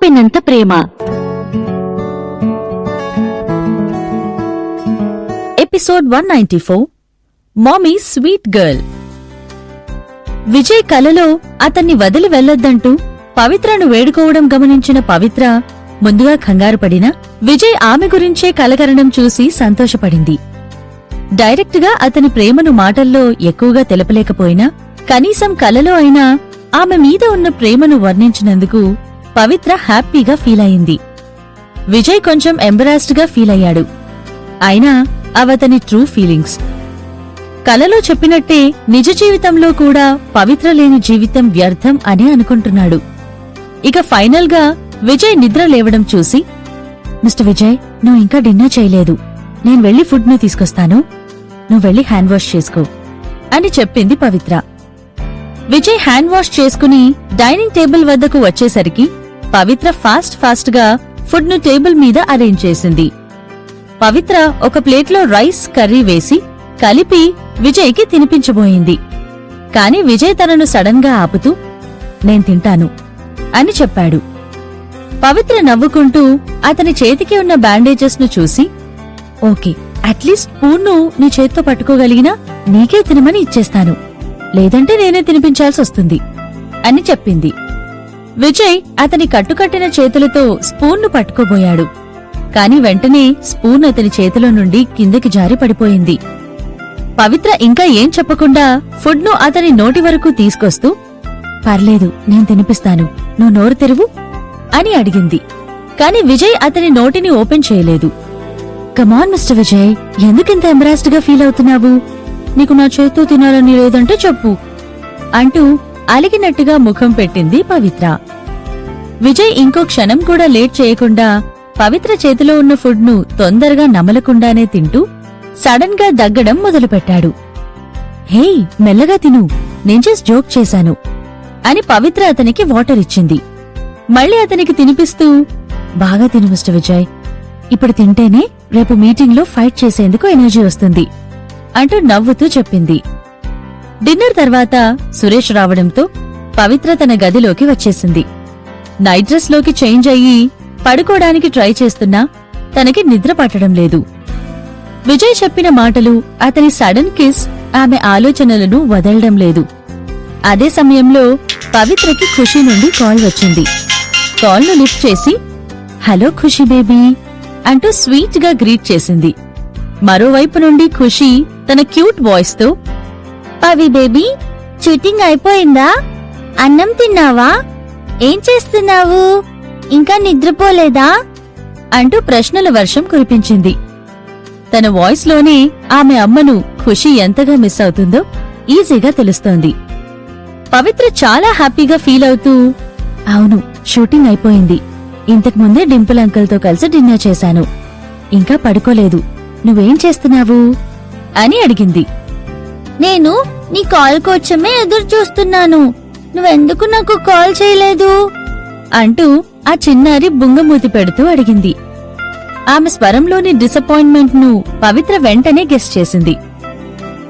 ఉప్పెనంత ప్రేమ. ఎపిసోడ్ 194 మామీ sweet girl. Vijay కలలో అతన్ని వదిలి వెళ్లొద్దంటూ పవిత్రను వేడుకోవడం గమనించిన పవిత్ర ముందుగా కంగారుపడినా విజయ్ ఆమె గురించే కలకరణం చూసి సంతోషపడింది. డైరెక్ట్గా అతని ప్రేమను మాటల్లో ఎక్కువగా తెలపలేకపోయినా కనీసం కలలో అయినా ఆమె మీద ఉన్న ప్రేమను వర్ణించినందుకు పవిత్ర హ్యాపీగా ఫీల్ అయింది. విజయ్ కొంచెం ఎంబరాస్డ్ గా ఫీల్ అయ్యాడు. అయినా అవతని ట్రూ ఫీలింగ్స్. కలలో చెప్పినట్టే నిజ జీవితంలో కూడా పవిత్ర లేని జీవితం వ్యర్థం అని అనుకుంటున్నాడు. ఇక ఫైనల్ గా విజయ్ నిద్ర లేవడం చూసి, మిస్టర్ విజయ్, నువ్వు ఇంకా డిన్నర్ చేయలేదు. నేను వెళ్లి ఫుడ్ ను తీసుకొస్తాను. నువ్వు వెళ్లి హ్యాండ్ వాష్ చేసుకో అని చెప్పింది పవిత్ర. విజయ్ హ్యాండ్ వాష్ చేసుకుని డైనింగ్ టేబుల్ వద్దకు వచ్చేసరికి పవిత్ర ఫాస్ట్ గా ఫుడ్ ను టేబుల్ మీద అరేంజ్ చేసింది. పవిత్ర ఒక ప్లేట్లో రైస్ కర్రీ వేసి కలిపి విజయ్కి తినిపించబోయింది. కాని విజయ్ తనను సడన్ గా ఆపుతూ, నేను తింటాను అని చెప్పాడు. పవిత్ర నవ్వుకుంటూ అతని చేతికి ఉన్న బ్యాండేజెస్ ను చూసి, ఓకే, అట్లీస్ట్ స్పూన్ను నీ చేత్తో పట్టుకోగలిగినా నీకే తినమని ఇచ్చేస్తాను, లేదంటే నేనే తినిపించాల్సొస్తుంది అని చెప్పింది. విజయ్ అతని కట్టుకట్టిన చేతులతో స్పూన్ను పట్టుకోబోయాడు. కాని వెంటనే స్పూన్ అతని చేతిలో నుండి కిందకి జారి పడిపోయింది. పవిత్ర ఇంకా ఏం చెప్పకుండా ఫుడ్ ను అతని నోటి వరకు తీసుకొస్తూ, పర్లేదు, నేను తినిపిస్తాను, నువ్వు నోరు తెరువు అని అడిగింది. కాని విజయ్ అతని నోటిని ఓపెన్ చేయలేదు. కమాన్ మిస్టర్ విజయ్, ఎందుకింత ఎంబరాస్డ్ గా ఫీల్ అవుతున్నావు? నీకు నా చేత్తో తినాలని లేదంటే చెప్పు అంటూ అలిగినట్టుగా ముఖం పెట్టింది పవిత్ర. విజయ్ ఇంకో క్షణం కూడా లేట్ చేయకుండా పవిత్ర చేతిలో ఉన్న ఫుడ్ ను తొందరగా నమలకుండానే తింటూ సడన్ గా దగ్గడం మొదలుపెట్టాడు. హే, మెల్లగా తిను, నేను జస్ట్ జోక్ చేశాను అని పవిత్ర అతనికి వాటర్ ఇచ్చింది. మళ్ళీ అతనికి తినిపిస్తూ, బాగా తిను మిస్టర్ విజయ్, ఇప్పుడు తింటేనే రేపు మీటింగ్లో ఫైట్ చేసేందుకు ఎనర్జీ వస్తుంది అంటూ నవ్వుతూ చెప్పింది. డిన్నర్ తర్వాత సురేష్ రావడంతో పవిత్ర తన గదిలోకి వచ్చేసింది. నైట్ డ్రెస్ లోకి చేంజ్ అయ్యి పడుకోడానికి ట్రై చేస్తున్నా తనకి నిద్ర పట్టడం లేదు. విజయ్ చెప్పిన మాటలు, అతని సడన్ కిస్ ఆమె ఆలోచనలను వదలడం లేదు. అదే సమయంలో పవిత్రకి ఖుషి నుండి కాల్ వచ్చింది. కాల్ను లిఫ్ట్ చేసి, హలో ఖుషి బేబీ అంటూ స్వీట్ గా గ్రీట్ చేసింది. మరోవైపు నుండి ఖుషి తన క్యూట్ వాయిస్ తో, పవి బేబీ, చీటింగ్ అయిపోయిందా? అన్నం తిన్నావా? ఏం చేస్తున్నావు? ఇంకా నిద్రపోలేదా? అంటూ ప్రశ్నల వర్షం కురిపించింది. తన వాయిస్ లోనే ఆమె అమ్మను ఖుషి ఎంతగా మిస్ అవుతుందో ఈజీగా తెలుస్తోంది. పవిత్ర చాలా హ్యాపీగా ఫీల్ అవుతూ, అవును, షూటింగ్ అయిపోయింది. ఇంతకుముందే డింపుల్ అంకుల్తో కలిసి డిన్నర్ చేశాను. ఇంకా పడుకోలేదు. నువ్వేం చేస్తున్నావు అని అడిగింది. నేను నీ కాల్ కోసమే ఎదురు చూస్తున్నాను. నువ్వెందుకు నాకు కాల్ చేయలేదు అంటూ ఆ చిన్నారి బుంగమూతి పెడుతూ అడిగింది. ఆమె స్వరంలోని డిసప్పాయింట్మెంట్ ను పవిత్ర వెంటనే గెస్ చేసింది.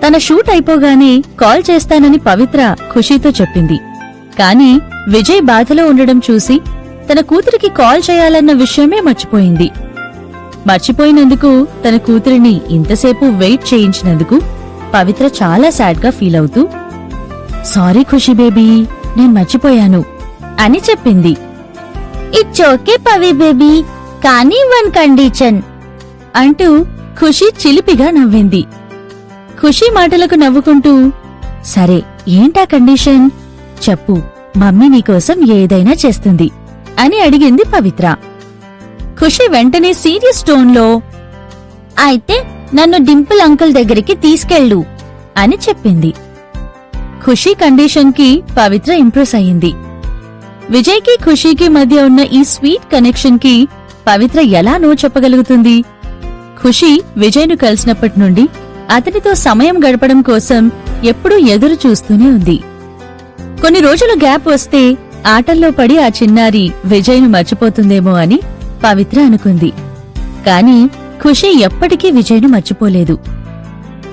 తన షూట్ అయిపోగానే కాల్ చేస్తానని పవిత్ర ఖుషీతో చెప్పింది. కాని విజయ్ బాధలో ఉండడం చూసి తన కూతురికి కాల్ చేయాలన్న విషయమే మర్చిపోయింది. మర్చిపోయినందుకు తన కూతురిని ఇంతసేపు వెయిట్ చేయించినందుకు పవిత్ర చాలా సాడ్ గా ఫీల్ అవుతూ, సారీ ఖుషి బేబీ, నేను మర్చిపోయాను అని చెప్పింది. ఇట్స్ ఓకే పవి బేబీ, కానీ వన్ కండిషన్ అంటూ ఖుషి చిలిపిగా నవ్వింది. ఖుషి మాటలకు నవ్వుకుంటూ, సరే, ఏంటా కండిషన్ చెప్పు, మమ్మీ నీకోసం ఏదైనా చేస్తుంది అని అడిగింది పవిత్ర. ఖుషి వెంటనే సీరియస్ టోన్లో, అయితే నన్ను డింపుల్ అంకుల్ దగ్గరికి తీసుకెళ్ళు అని చెప్పింది. ఖుషి కండిషన్ కి పవిత్ర ఇంప్రెస్ అయింది. విజయ్ కి ఖుషీకి మధ్య ఉన్న ఈ స్వీట్ కనెక్షన్ కి పవిత్ర ఎలా నో చెప్పగలుగుతుంది? ఖుషి విజయ్ను కలిసినప్పటి నుండి అతనితో సమయం గడపడం కోసం ఎప్పుడూ ఎదురు చూస్తూనే ఉంది. కొన్ని రోజులు గ్యాప్ వస్తే ఆటల్లో పడి ఆ చిన్నారి విజయ్ను మర్చిపోతుందేమో అని పవిత్ర అనుకుంది. కాని ఖుషి ఎప్పటికీ విజయ్ను మర్చిపోలేదు.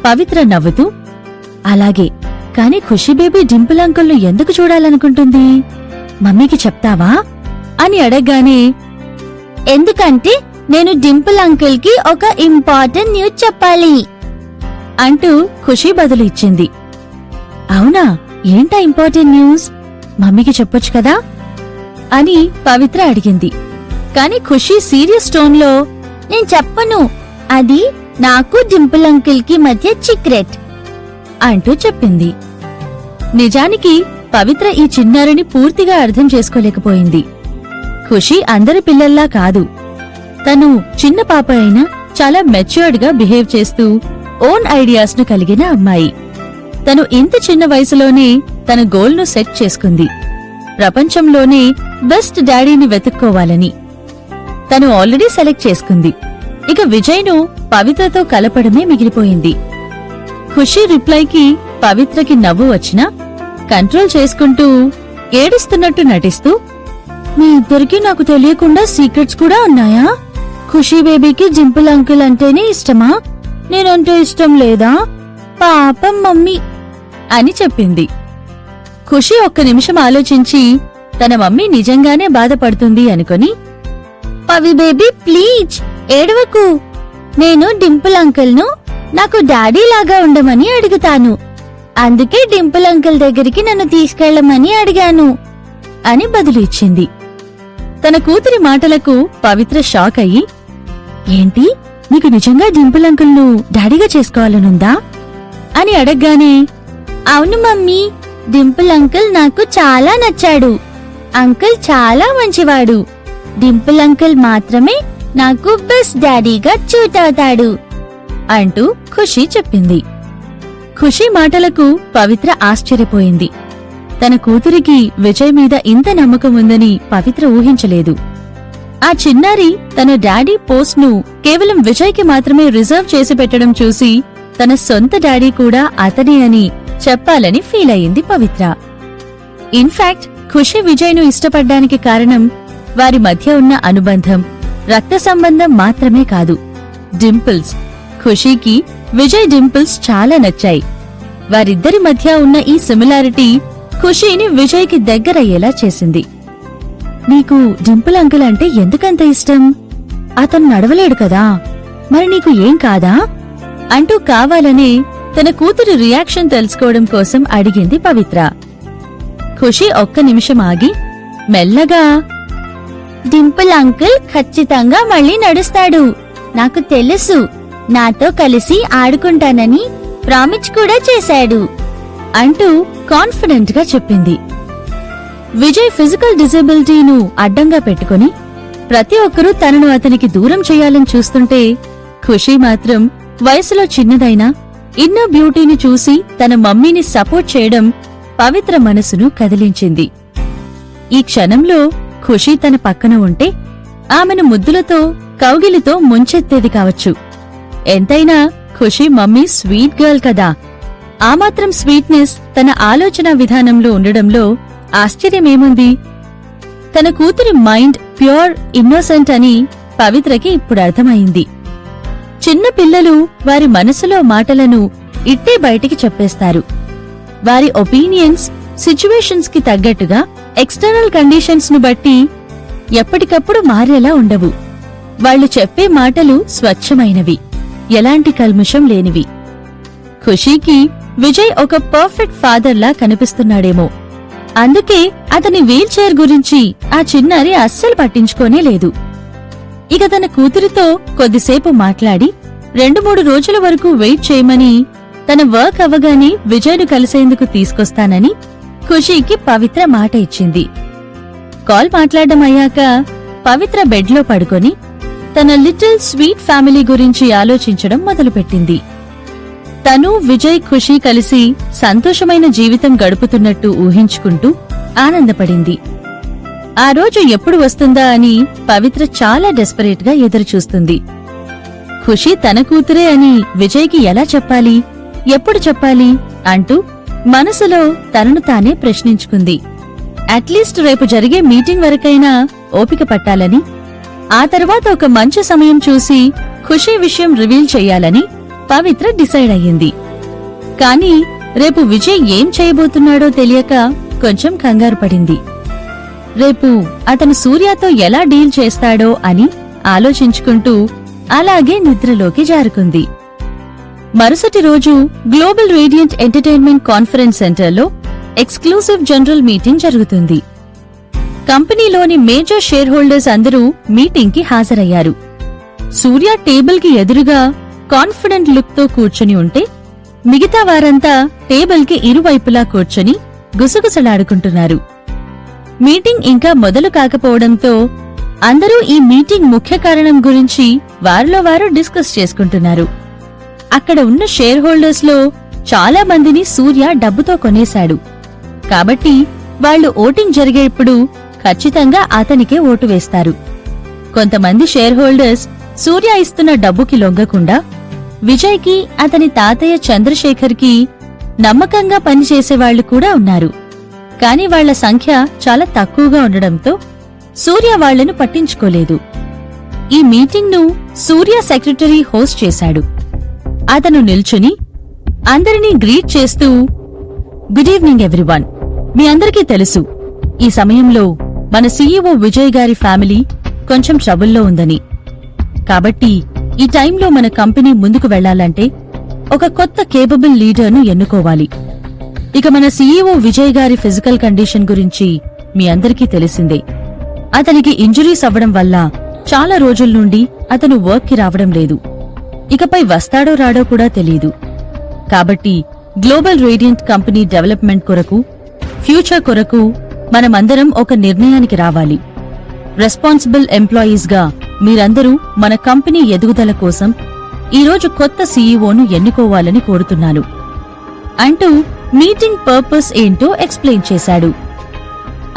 పవిత్ర నవ్వుతూ, అలాగే, కాని ఖుషి బేబీ డింపుల్ అంకుల్ను ఎందుకు చూడాలనుకుంటుంది? మమ్మీకి చెప్తావా అని అడగగానే, ఎందుకంటే నేను డింపుల్ అంకుల్ కి ఒక ఇంపార్టెంట్ న్యూస్ చెప్పాలి అంటూ ఖుషి బదులు ఇచ్చింది. అవునా, ఏంటా ఇంపార్టెంట్ న్యూస్? మమ్మీకి చెప్పొచ్చు కదా అని పవిత్ర అడిగింది. కాని ఖుషి సీరియస్ టోన్లో, నేను చెప్పను, అది నాకు డింపుల్ అంకుల్ కి మధ్య సీక్రెట్ అంటూ చెప్పింది. నిజానికి పవిత్ర ఈ చిన్నారిని పూర్తిగా అర్థం చేసుకోలేకపోయింది. ఖుషి అందరి పిల్లల్లా కాదు. తను చిన్న పాప అయినా చాలా మెచ్యూర్డ్ గా బిహేవ్ చేస్తూ ఓన్ ఐడియాస్ ను కలిగిన అమ్మాయి. తను ఇంత చిన్న వయసులోనే తన గోల్ ను సెట్ చేసుకుంది. ప్రపంచంలోనే బెస్ట్ డాడీని వెతుక్కోవాలని తను ఆల్రెడీ సెలెక్ట్ చేసుకుంది. ఇక విజయ్ ను పవిత్రతో కలపడమే మిగిలిపోయింది. ఖుషి రిప్లైకి పవిత్రకి నవ్వు వచ్చినా కంట్రోల్ చేసుకుంటూ ఏడుస్తున్నట్టు నటిస్తూ, మీ ఇద్దరికీ నాకు తెలియకుండా సీక్రెట్స్ కూడా ఉన్నాయా? ఖుషి బేబీకి డింపుల్ అంకుల్ అంటేనే ఇష్టమా? నేనంటే ఇష్టం లేదా? పాపం మమ్మీ అని చెప్పింది. ఖుషి ఒక్క నిమిషం ఆలోచించి తన మమ్మీ నిజంగానే బాధపడుతుంది అనుకొని, పవి బేబీ ప్లీజ్ ఏడవకు, నేను డింపుల్ అంకుల్ ను నాకు డాడీ లాగా ఉండమని అడుగుతాను, అందుకే డింపుల్ అంకుల్ దగ్గరికి నన్ను తీసుకెళ్లమని అడిగాను అని బదులు ఇచ్చింది. తన కూతురి మాటలకు పవిత్ర షాక్ అయ్యి, ఏంటి, నీకు నిజంగా డింపుల్ అంకుల్ ను డాడీగా చేసుకోవాలనుందా అని అడగగానే, అవును మమ్మీ, డింపుల్ అంకుల్ నాకు చాలా నచ్చాడు, అంకుల్ చాలా మంచివాడు, డింపుల్ అంకుల్ మాత్రమే నాకు బెస్ట్ డాడీగా సూట్ అవుతాడు అంటూ ఖుషి చెప్పింది. ఖుషి మాటలకు పవిత్ర ఆశ్చర్యపోయింది. తన కూతురికి విజయ్ మీద ఇంత నమ్మకం ఉందని పవిత్ర ఊహించలేదు. ఆ చిన్నారి తన డాడీ పోస్ట్ ను కేవలం విజయ్ కి మాత్రమే రిజర్వ్ చేసి పెట్టడం చూసి తన సొంత డాడీ కూడా అతనే అని చెప్పాలని ఫీల్ అయింది పవిత్ర. ఇన్ఫాక్ట్ ఖుషి విజయ్ ను ఇష్టపడ్డానికి కారణం వారి మధ్య ఉన్న అనుబంధం, రక్త సంబంధం మాత్రమే కాదు, డింపుల్స్. ఖుషీకి విజయ్ డింపుల్స్ చాలా నచ్చాయి. వారిద్దరి మధ్య ఉన్న ఈ సిమిలారిటీ ఖుషీని విజయ్ కి దగ్గరయ్యేలా చేసింది. నీకు డింపుల్ అంకుల్ అంటే ఎందుకంత ఇష్టం? అతను నడవలేడు కదా, మరి నీకు ఏం కాదా అంటూ కావాలనే తన కూతురి రియాక్షన్ తెలుసుకోవడం కోసం అడిగింది పవిత్ర. ఖుషి ఒక్క నిమిషం ఆగి మెల్లగా, డింపుల్ అంకుల్ ఖచ్చితంగా మళ్ళీ నడుస్తాడు, నాకు తెలుసు, నాతో కలిసి ఆడుకుంటానని ప్రామిస్ కూడా చేశాడు అంటూ కాన్ఫిడెంట్ గా చెప్పింది. విజయ్ ఫిజికల్ డిజబిలిటీను అడ్డంగా పెట్టుకుని ప్రతి ఒక్కరూ తనను అతనికి దూరం చేయాలని చూస్తుంటే, ఖుషి మాత్రం వయసులో చిన్నదైనా ఇన్నర్ బ్యూటీని చూసి తన మమ్మీని సపోర్ట్ చేయడం పవిత్ర మనసును కదిలించింది. ఈ క్షణంలో ఖుషి తన పక్కన ఉంటే ఆమెను ముద్దులతో కౌగిలితో ముంచెత్తేది కావచ్చు. ఎంతైనా ఖుషి మమ్మీ స్వీట్ గర్ల్ కదా. ఆ మాత్రం స్వీట్నెస్ తన ఆలోచన విధానంలో ఉండడంలో ఆశ్చర్యమేముంది? తన కూతురి మైండ్ ప్యూర్ ఇన్నోసెంట్ అని పవిత్రకి ఇప్పుడు అర్థమైంది. చిన్న పిల్లలు వారి మనసులో మాటలను ఇట్టే బయటికి చెప్పేస్తారు. వారి ఒపీనియన్స్ సిచ్యువేషన్స్ కి తగ్గట్టుగా ఎక్స్టర్నల్ కండిషన్స్ ను బట్టి ఎప్పటికప్పుడు మారేలా ఉండవు. వాళ్లు చెప్పే మాటలు స్వచ్ఛమైనవి, ఎలాంటి కల్ముషం లేనివి. ఖుషీకి విజయ్ ఒక పర్ఫెక్ట్ ఫాదర్లా కనిపిస్తున్నాడేమో, అందుకే అతని వీల్ చైర్ గురించి ఆ చిన్నారి అస్సలు పట్టించుకోనే లేదు. ఇక తన కూతురితో కొద్దిసేపు మాట్లాడి 2-3 రోజుల వరకు వెయిట్ చేయమని, తన వర్క్ అవ్వగానే విజయ్ను కలిసేందుకు తీసుకొస్తానని ఖుషీకి పవిత్ర మాట ఇచ్చింది. కాల్ మాట్లాడడం అయ్యాక పవిత్ర బెడ్లో పడుకొని తన లిటిల్ స్వీట్ ఫ్యామిలీ గురించి ఆలోచించడం మొదలుపెట్టింది. తను విజయ్ ఖుషీ కలిసి సంతోషమైన జీవితం గడుపుతున్నట్టు ఊహించుకుంటూ ఆనందపడింది. ఆ రోజు ఎప్పుడు వస్తుందా అని పవిత్ర చాలా డెస్పరేట్ గా ఎదురుచూస్తుంది. ఖుషీ తన కూతురే అని విజయ్కి ఎలా చెప్పాలి, ఎప్పుడు చెప్పాలి అంటూ మనసులో తనను తానే ప్రశ్నించుకుంది. అట్లీస్ట్ రేపు జరిగే మీటింగ్ వరకైనా ఓపిక పట్టాలని, ఆ తర్వాత ఒక మంచి సమయం చూసి ఖుషీ విషయం రివీల్ చెయ్యాలని పవిత్ర డిసైడ్ అయ్యింది. కాని రేపు విజయ్ ఏం చేయబోతున్నాడో తెలియక కొంచెం కంగారు పడింది. రేపు అతను సూర్యతో ఎలా డీల్ చేస్తాడో అని ఆలోచించుకుంటూ అలాగే నిద్రలోకి జారుకుంది. మరుసటి రోజు గ్లోబల్ రేడియంట్ ఎంటర్టైన్మెంట్ కాన్ఫరెన్స్ సెంటర్లో ఎక్స్క్లూసివ్ జనరల్ మీటింగ్ జరుగుతుంది. కంపెనీలోని మేజర్ షేర్ హోల్డర్స్ అందరూ మీటింగ్కి హాజరయ్యారు. సూర్య టేబుల్కి ఎదురుగా కాన్ఫిడెంట్ లుక్తో కూర్చుని ఉంటే మిగతా వారంతా టేబుల్కి ఇరువైపులా కూర్చొని గుసగుసలాడుకుంటున్నారు. మీటింగ్ ఇంకా మొదలు కాకపోవడంతో అందరూ ఈ మీటింగ్ ముఖ్య కారణం గురించి వారిలో వారు డిస్కస్ చేసుకుంటున్నారు. అక్కడ ఉన్న షేర్ హోల్డర్స్ లో చాలా మందిని సూర్య డబ్బుతో కొనేశాడు. కాబట్టి వాళ్లు ఓటింగ్ జరిగేప్పుడు ఖచ్చితంగా అతనికే ఓటు వేస్తారు. కొంతమంది షేర్ హోల్డర్స్ సూర్య ఇస్తున్న డబ్బుకి లొంగకుండా విజయ్కి, అతని తాతయ్య చంద్రశేఖర్కి నమ్మకంగా పనిచేసేవాళ్లు కూడా ఉన్నారు. కాని వాళ్ల సంఖ్య చాలా తక్కువగా ఉండడంతో సూర్య వాళ్లను పట్టించుకోలేదు. ఈ మీటింగ్ను సూర్య సెక్రటరీ హోస్ట్ చేశాడు. అతను నిల్చుని అందరినీ గ్రీట్ చేస్తూ, గుడ్ ఈవినింగ్ ఎవ్రీవన్. మీ అందరికీ తెలుసు, ఈ సమయంలో మన సీఈఓ విజయ్ గారి ఫ్యామిలీ కొంచెం ట్రబుల్లో ఉందని. కాబట్టి ఈ టైంలో మన కంపెనీ ముందుకు వెళ్లాలంటే ఒక కొత్త కేపబుల్ లీడర్ను ఎన్నుకోవాలి. ఇక మన సీఈఓ విజయ్ గారి ఫిజికల్ కండిషన్ గురించి మీ అందరికీ తెలిసిందే. అతనికి ఇంజురీస్ అవ్వడం వల్ల చాలా రోజుల నుండి అతను వర్క్కి రావడం లేదు. ఇకపై వస్తాడో రాడో కూడా తెలీదు. కాబట్టి గ్లోబల్ రేడియంట్ కంపెనీ డెవలప్మెంట్ కొరకు, ఫ్యూచర్ కొరకు మనమందరం ఒక నిర్ణయానికి రావాలి. రెస్పాన్సిబుల్ ఎంప్లాయీస్గా మీరందరూ మన కంపెనీ ఎదుగుదల కోసం ఈరోజు కొత్త సీఈఓను ఎన్నుకోవాలని కోరుతున్నాను అంటూ మీటింగ్ పర్పస్ ఏంటో ఎక్స్ప్లెయిన్ చేశాడు.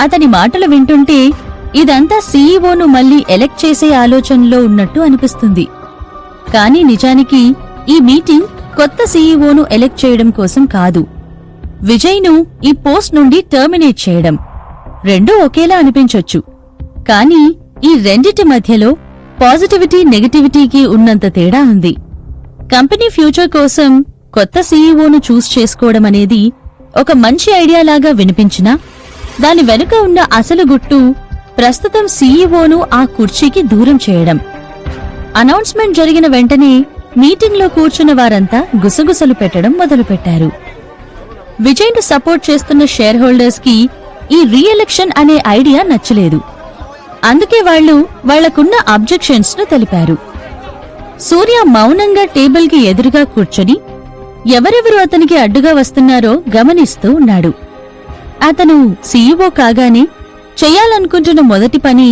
అతని మాటలు వింటుంటే ఇదంతా సీఈఓను మళ్లీ ఎలెక్ట్ చేసే ఆలోచనలో ఉన్నట్టు అనిపిస్తుంది. కానీ నిజానికి ఈ మీటింగ్ కొత్త సీఈఓను ఎలెక్ట్ చేయడం కోసం కాదు, విజయ్ను ఈ పోస్ట్ నుండి టర్మినేట్ చేయడం. రెండూ ఒకేలా అనిపించొచ్చు, కానీ ఈ రెండిటి మధ్యలో పాజిటివిటీ నెగటివిటీకి ఉన్నంత తేడా ఉంది. కంపెనీ ఫ్యూచర్ కోసం కొత్త సీఈఓను చూస్ చేసుకోవడం అనేది ఒక మంచి ఐడియాలాగా వినిపించినా దాని వెనుక ఉన్న అసలు గుట్టు ప్రస్తుతం సీఈఓను ఆ కుర్చీకి దూరం చేయడం. అనౌన్స్మెంట్ జరిగిన వెంటనే మీటింగ్లో కూర్చున్న వారంతా గుసగుసలు పెట్టడం మొదలుపెట్టారు. విజయ్ను సపోర్ట్ చేస్తున్న షేర్ హోల్డర్స్ కి ఈ రీఎలక్షన్ అనే ఐడియా నచ్చలేదు. అందుకే వాళ్లు వాళ్లకున్న అబ్జెక్షన్స్ ను తెలిపారు. సూర్య మౌనంగా టేబుల్కి ఎదురుగా కూర్చొని ఎవరెవరు అతనికి అడ్డుగా వస్తున్నారో గమనిస్తూ ఉన్నాడు. అతను సీఈఓ కాగానే చెయ్యాలనుకుంటున్న మొదటి పని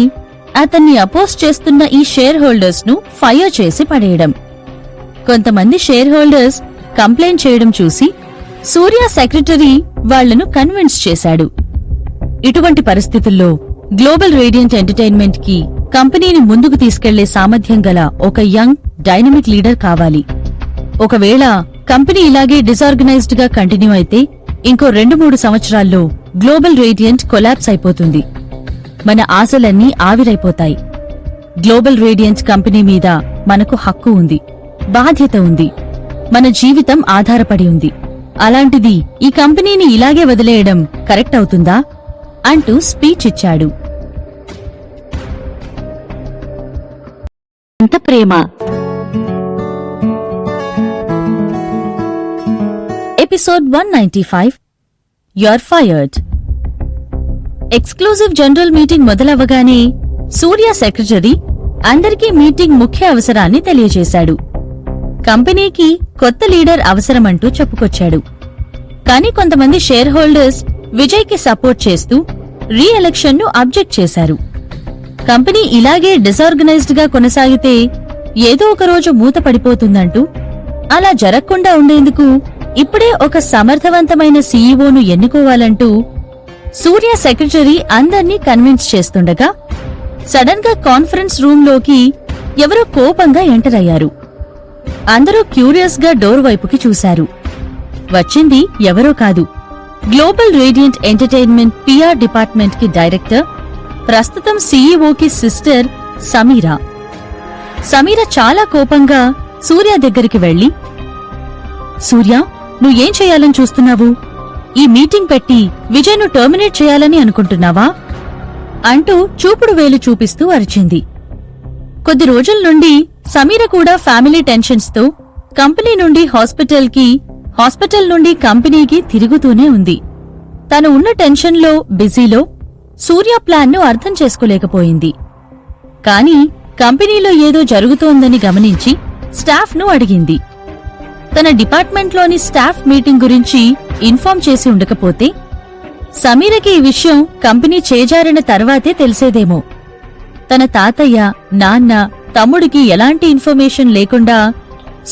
అతన్ని అపోజ్ చేస్తున్న ఈ షేర్ హోల్డర్స్ ను ఫైర్ చేసి పడేయడం. కొంతమంది షేర్ హోల్డర్స్ కంప్లైంట్ చేయడం చూసి సూర్య సెక్రటరీ వాళ్లను కన్విన్స్ చేశాడు. ఇటువంటి పరిస్థితుల్లో గ్లోబల్ రేడియంట్ ఎంటర్టైన్మెంట్ కి కంపెనీని ముందుకు తీసుకెళ్లే సామర్థ్యం గల ఒక యంగ్, డైనమిక్ లీడర్ కావాలి. ఒకవేళ కంపెనీ ఇలాగే డిసార్గనైజ్డ్ గా కంటిన్యూ అయితే ఇంకో 2-3 సంవత్సరాల్లో గ్లోబల్ రేడియంట్ కొలాప్స్ అయిపోతుంది. మన ఆశలన్నీ ఆవిరైపోతాయి. గ్లోబల్ రేడియంట్ కంపెనీ మీద మనకు హక్కు ఉంది, బాధ్యత ఉంది, మన జీవితం ఆధారపడి ఉంది. అలాంటిది ఈ కంపెనీని ఇలాగే వదిలేయడం కరెక్ట్ అవుతుందా అంటూ స్పీచ్ ఇచ్చాడు. ఎంత ప్రేమ. Episode 195 you're fired. Exclusive general meeting మొదలవగానే సూర్య సెక్రటరీ అందరికీ మీటింగ్ ముఖ్య అవసరాన్ని తెలియజేశాడు. కంపెనీకి కొత్త లీడర్ అవసరమంటూ చెప్పుకొచ్చాడు. కానీ కొంతమంది షేర్ హోల్డర్స్ విజయ్కి సపోర్ట్ చేస్తూ రీఎలక్షన్ ను అబ్జెక్ట్ చేశారు. కంపెనీ ఇలాగే డిసార్గనైజ్డ్ గా కొనసాగితే ఏదో ఒకరోజు మూత పడిపోతుందంటూ, అలా జరగకుండా ఉండేందుకు ఇప్పుడే ఒక సమర్థవంతమైన సీఈఓను ఎన్నుకోవాలంటూ సూర్య సెక్రటరీ అందర్నీ కన్విన్స్ చేస్తుండగా సడన్ గా కాన్ఫరెన్స్ రూంలోకి ఎవరో కోపంగా ఎంటర్ అయ్యారు. అందరూ క్యూరియస్ గా డోర్ వైపుకి చూశారు. వచ్చింది ఎవరో కాదు, global radiant entertainment PR department కి డైరెక్టర్, ప్రస్తుతం సీఈఓకి సిస్టర్ సమీరా. సమీర చాలా కోపంగా సూర్య దగ్గరికి వెళ్లి, సూర్య, నువ్వేం చేయాలని చూస్తున్నావు? ఈ మీటింగ్ పెట్టి విజయ్ను టర్మినేట్ చేయాలని అనుకుంటున్నావా? అంటూ చూపుడు వేలు చూపిస్తూ అరిచింది. కొద్ది రోజుల నుండి సమీర కూడా ఫ్యామిలీ టెన్షన్స్తో కంపెనీ నుండి హాస్పిటల్కి, హాస్పిటల్ నుండి కంపెనీకి తిరుగుతూనే ఉంది. తను ఉన్న టెన్షన్లో, బిజీలో సూర్య ప్లాన్ను అర్థం చేసుకోలేకపోయింది. కాని కంపెనీలో ఏదో జరుగుతోందని గమనించి స్టాఫ్ను అడిగింది. తన డిపార్ట్మెంట్లోని స్టాఫ్ మీటింగ్ గురించి ఇన్ఫార్మ్ చేసి ఉండకపోతే సమీరకి ఈ విషయం కంపెనీ చేజారిన తర్వాతే తెలిసేదేమో. తన తాతయ్య, నాన్న, తమ్ముడికి ఎలాంటి ఇన్ఫర్మేషన్ లేకుండా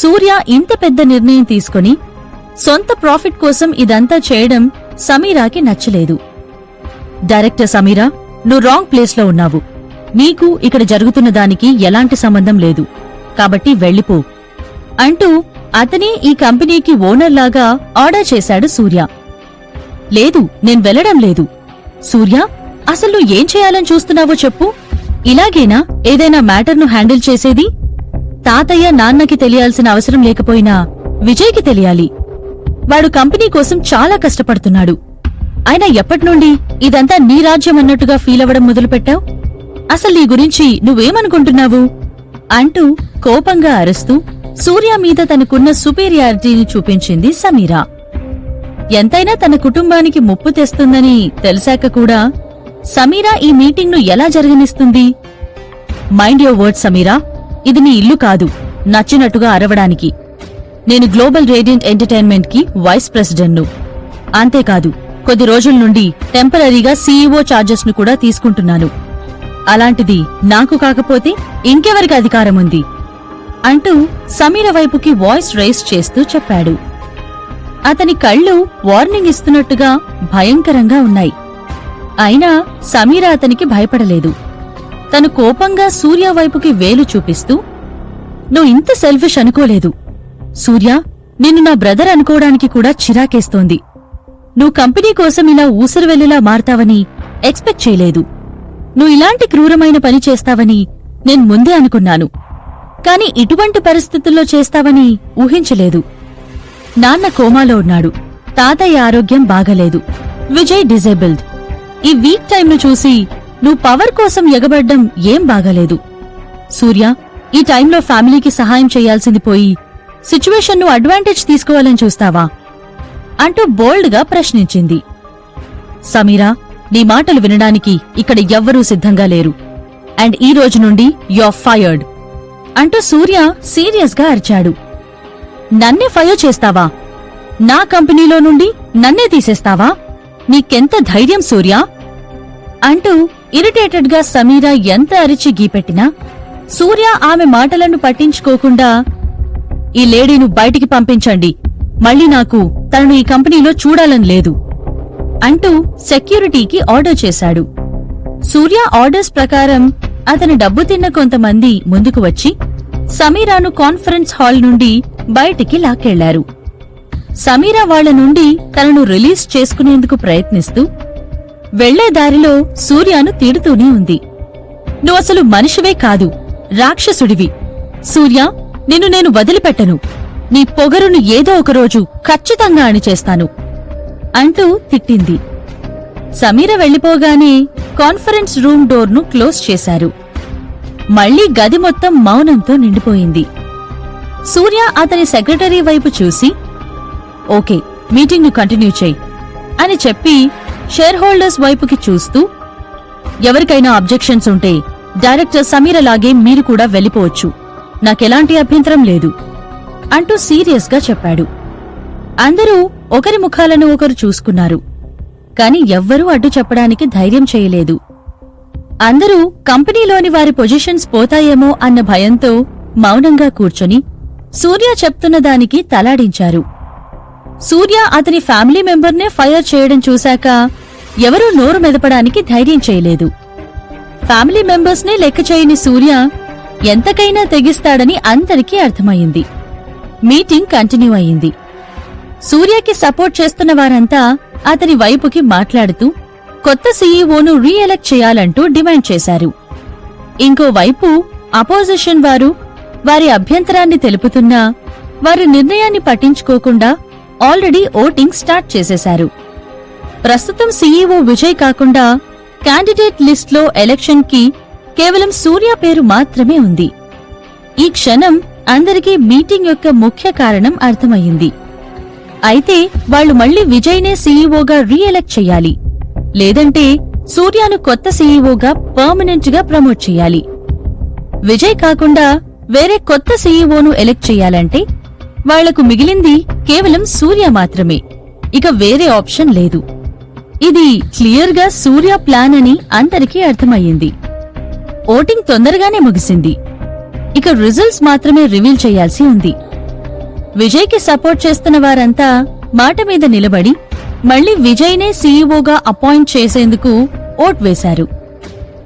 సూర్య ఇంత పెద్ద నిర్ణయం తీసుకుని సొంత ప్రాఫిట్ కోసం ఇదంతా చేయడం సమీరాకి నచ్చలేదు. డైరెక్టర్ సమీరా, నువ్వు రాంగ్ ప్లేస్లో ఉన్నావు. నీకు ఇక్కడ జరుగుతున్న దానికి ఎలాంటి సంబంధం లేదు. కాబట్టి వెళ్ళిపో అంటూ అతనే ఈ కంపెనీకి ఓనర్లాగా ఆర్డర్ చేశాడు సూర్య. లేదు, నేను వెళ్లడం లేదు. సూర్య, అసలు నువ్వు ఏం చేయాలని చూస్తున్నావో చెప్పు. ఇలాగేనా ఏదైనా మ్యాటర్ను హ్యాండిల్ చేసేది? తాతయ్య, నాన్నకి తెలియాల్సిన అవసరం లేకపోయినా విజయ్కి తెలియాలి. వాడు కంపెనీ కోసం చాలా కష్టపడుతున్నాడు. అయినా ఎప్పటినుండి ఇదంతా నీ రాజ్యం అన్నట్టుగా ఫీల్ అవ్వడం మొదలుపెట్టావు? అసలు నీ గురించి నువ్వేమనుకుంటున్నావు అంటూ కోపంగా అరుస్తూ సూర్య మీద తనకున్న సుపీరియారిటీని చూపించింది సమీరా. ఎంతైనా తన కుటుంబానికి ముప్పు తెస్తుందని తెలిసాక కూడా సమీరా ఈ మీటింగ్ను ఎలా జరగనిస్తుంది? మైండ్ యువర్ వర్డ్స్ సమీరా, ఇది నీ ఇల్లు కాదు నచ్చినట్టుగా అరవడానికి. నేను గ్లోబల్ రేడియంట్ ఎంటర్టైన్మెంట్ కి వైస్ ప్రెసిడెంట్ను. అంతేకాదు, కొద్ది రోజుల నుండి టెంపరరీగా సీఈఓ ఛార్జెస్ ను కూడా తీసుకుంటున్నాను. అలాంటిది నాకు కాకపోతే ఇంకెవరికి అధికారం ఉంది అంటూ సమీర వైపుకి వాయిస్ రైజ్ చేస్తూ చెప్పాడు. అతని కళ్ళు వార్నింగ్ ఇస్తున్నట్టుగా భయంకరంగా ఉన్నాయి. అయినా సమీర అతనికి భయపడలేదు. తను కోపంగా సూర్య వైపుకి వేలు చూపిస్తూ, నువ్వు ఇంత సెల్ఫిష్ అనుకోలేదు సూర్య. నిన్ను నా బ్రదర్ అనుకోవడానికి కూడా చిరాకేస్తోంది. నువ్వు కంపెనీ కోసం ఇలా ఊసరువెల్లులా మారతావని ఎక్స్పెక్ట్ చేయలేదు. నువ్వు ఇలాంటి క్రూరమైన పని చేస్తావని నేను ముందే అనుకున్నాను. కాని ఇటువంటి పరిస్థితుల్లో చేస్తావని ఊహించలేదు. నాన్న కోమాలో ఉన్నాడు. తాతయ్య ఆరోగ్యం బాగలేదు. విజయ్ డిజేబుల్డ్. ఈ వీక్ టైంను చూసి నువ్వు పవర్ కోసం ఎగబడ్డం ఏం బాగాలేదు. సూర్య, ఈ టైంలో ఫ్యామిలీకి సహాయం చేయాల్సింది పోయి సిచ్యువేషన్ను అడ్వాంటేజ్ తీసుకోవాలని చూస్తావా అంటూ బోల్డ్గా ప్రశ్నించింది. సమీరా, నీ మాటలు వినడానికి ఇక్కడ ఎవ్వరూ సిద్ధంగా లేరు. అండ్ ఈ రోజు నుండి యూఆర్ ఫైర్డ్ అంటూ సూర్య సీరియస్గా అరిచాడు. నన్నే ఫైర్ చేస్తావా? నా కంపెనీలో నుండి నన్నే తీసేస్తావా? నీకెంత ధైర్యం సూర్య అంటూ ఇరిటేటెడ్గా సమీరా ఎంత అరిచి గీపెట్టినా సూర్య ఆమె మాటలను పట్టించుకోకుండా, ఈ లేడీను బయటికి పంపించండి, మళ్ళీ నాకు తనను ఈ కంపెనీలో చూడాలని లేదు అంటూ సెక్యూరిటీకి ఆర్డర్ చేశాడు. సూర్య ఆర్డర్స్ ప్రకారం అతని డబ్బు తిన్న కొంతమంది ముందుకు వచ్చి సమీరాను కాన్ఫరెన్స్ హాల్ నుండి బయటికి లాక్కెళ్లారు. సమీరా వాళ్ల నుండి తనను రిలీజ్ చేసుకునేందుకు ప్రయత్నిస్తూ వెళ్లే దారిలో సూర్యను తిడుతూనే ఉంది. నువ్వసలు మనిషివే కాదు, రాక్షసుడివి. సూర్య, నిన్ను నేను వదిలిపెట్టను. నీ పొగరును ఏదో ఒకరోజు ఖచ్చితంగా అణిచేస్తాను అంటూ తిట్టింది. సమీర వెళ్లిపోగానే కాన్ఫరెన్స్ రూమ్ డోర్ను క్లోజ్ చేశారు. మళ్లీ గది మొత్తం మౌనంతో నిండిపోయింది. సూర్య అతని సెక్రటరీ వైపు చూసి, ఓకే, మీటింగ్ను కంటిన్యూ చేయి అని చెప్పి షేర్ హోల్డర్స్ వైపుకి చూస్తూ, ఎవరికైనా అబ్జెక్షన్స్ ఉంటే డైరెక్టర్ సమీరలాగే మీరు కూడా వెళ్ళిపోవచ్చు, నాకెలాంటి అభ్యంతరం లేదు అంటూ సీరియస్గా చెప్పాడు. అందరూ ఒకరి ముఖాలను ఒకరు చూసుకున్నారు. కాని ఎవ్వరూ అడ్డు చెప్పడానికి ధైర్యం చేయలేదు. అందరూ కంపెనీలోని వారి పొజిషన్స్ పోతాయేమో అన్న భయంతో మౌనంగా కూర్చొని సూర్య చెప్తున్న దానికి తలాడించారు. సూర్య అతని ఫ్యామిలీ మెంబర్నే ఫైర్ చేయడం చూశాక ఎవరూ నోరు మెదపడానికి ధైర్యం చేయలేదు. ఫ్యామిలీ మెంబర్స్నే లెక్క చేయని సూర్య ఎంతకైనా తెగిస్తాడని అందరికీ అర్థమయ్యింది. మీటింగ్ కంటిన్యూ అయింది. సూర్యకి సపోర్ట్ చేస్తున్న వారంతా అతని వైపుకి మాట్లాడుతూ కొత్త సీఈఓను రీఎలెక్ట్ చేయాలంటూ డిమాండ్ చేశారు. ఇంకోవైపు అపోజిషన్ వారు వారి అభ్యంతరాన్ని తెలుపుతున్నా వారి నిర్ణయాన్ని పట్టించుకోకుండా ఆల్రెడీ ఓటింగ్ స్టార్ట్ చేసేశారు. ప్రస్తుతం సీఈఓ విజయ్ కాకుండా క్యాండిడేట్ లిస్ట్లో ఎలక్షన్ కి కేవలం సూర్య పేరు మాత్రమే ఉంది. ఈ క్షణం అందరికీ మీటింగ్ యొక్క ముఖ్య కారణం అర్థమయ్యింది. అయితే వాళ్లు మళ్లీ విజయ్నే సీఈఓగా రీఎలెక్ట్ చెయ్యాలి, లేదంటే సూర్యను కొత్త సీఈఓగా పర్మనెంట్ గా ప్రమోట్ చెయ్యాలి. విజయ్ కాకుండా వేరే కొత్త సీఈఓను ఎలెక్ట్ చెయ్యాలంటే వాళ్లకు మిగిలింది కేవలం సూర్య మాత్రమే. ఇక వేరే ఆప్షన్ లేదు. ఇది క్లియర్ గా సూర్య ప్లాన్ అని అందరికీ అర్థమయ్యింది. ఓటింగ్ తొందరగానే ముగిసింది. ఇక రిజల్ట్స్ మాత్రమే రివీల్ చేయాల్సి ఉంది. విజయ్ కి సపోర్ట్ చేస్తున్న వారంతా మాట మీద నిలబడి మళ్లీ విజయ్నే సీఈఓగా అపాయింట్ చేసేందుకు ఓట్ వేశారు.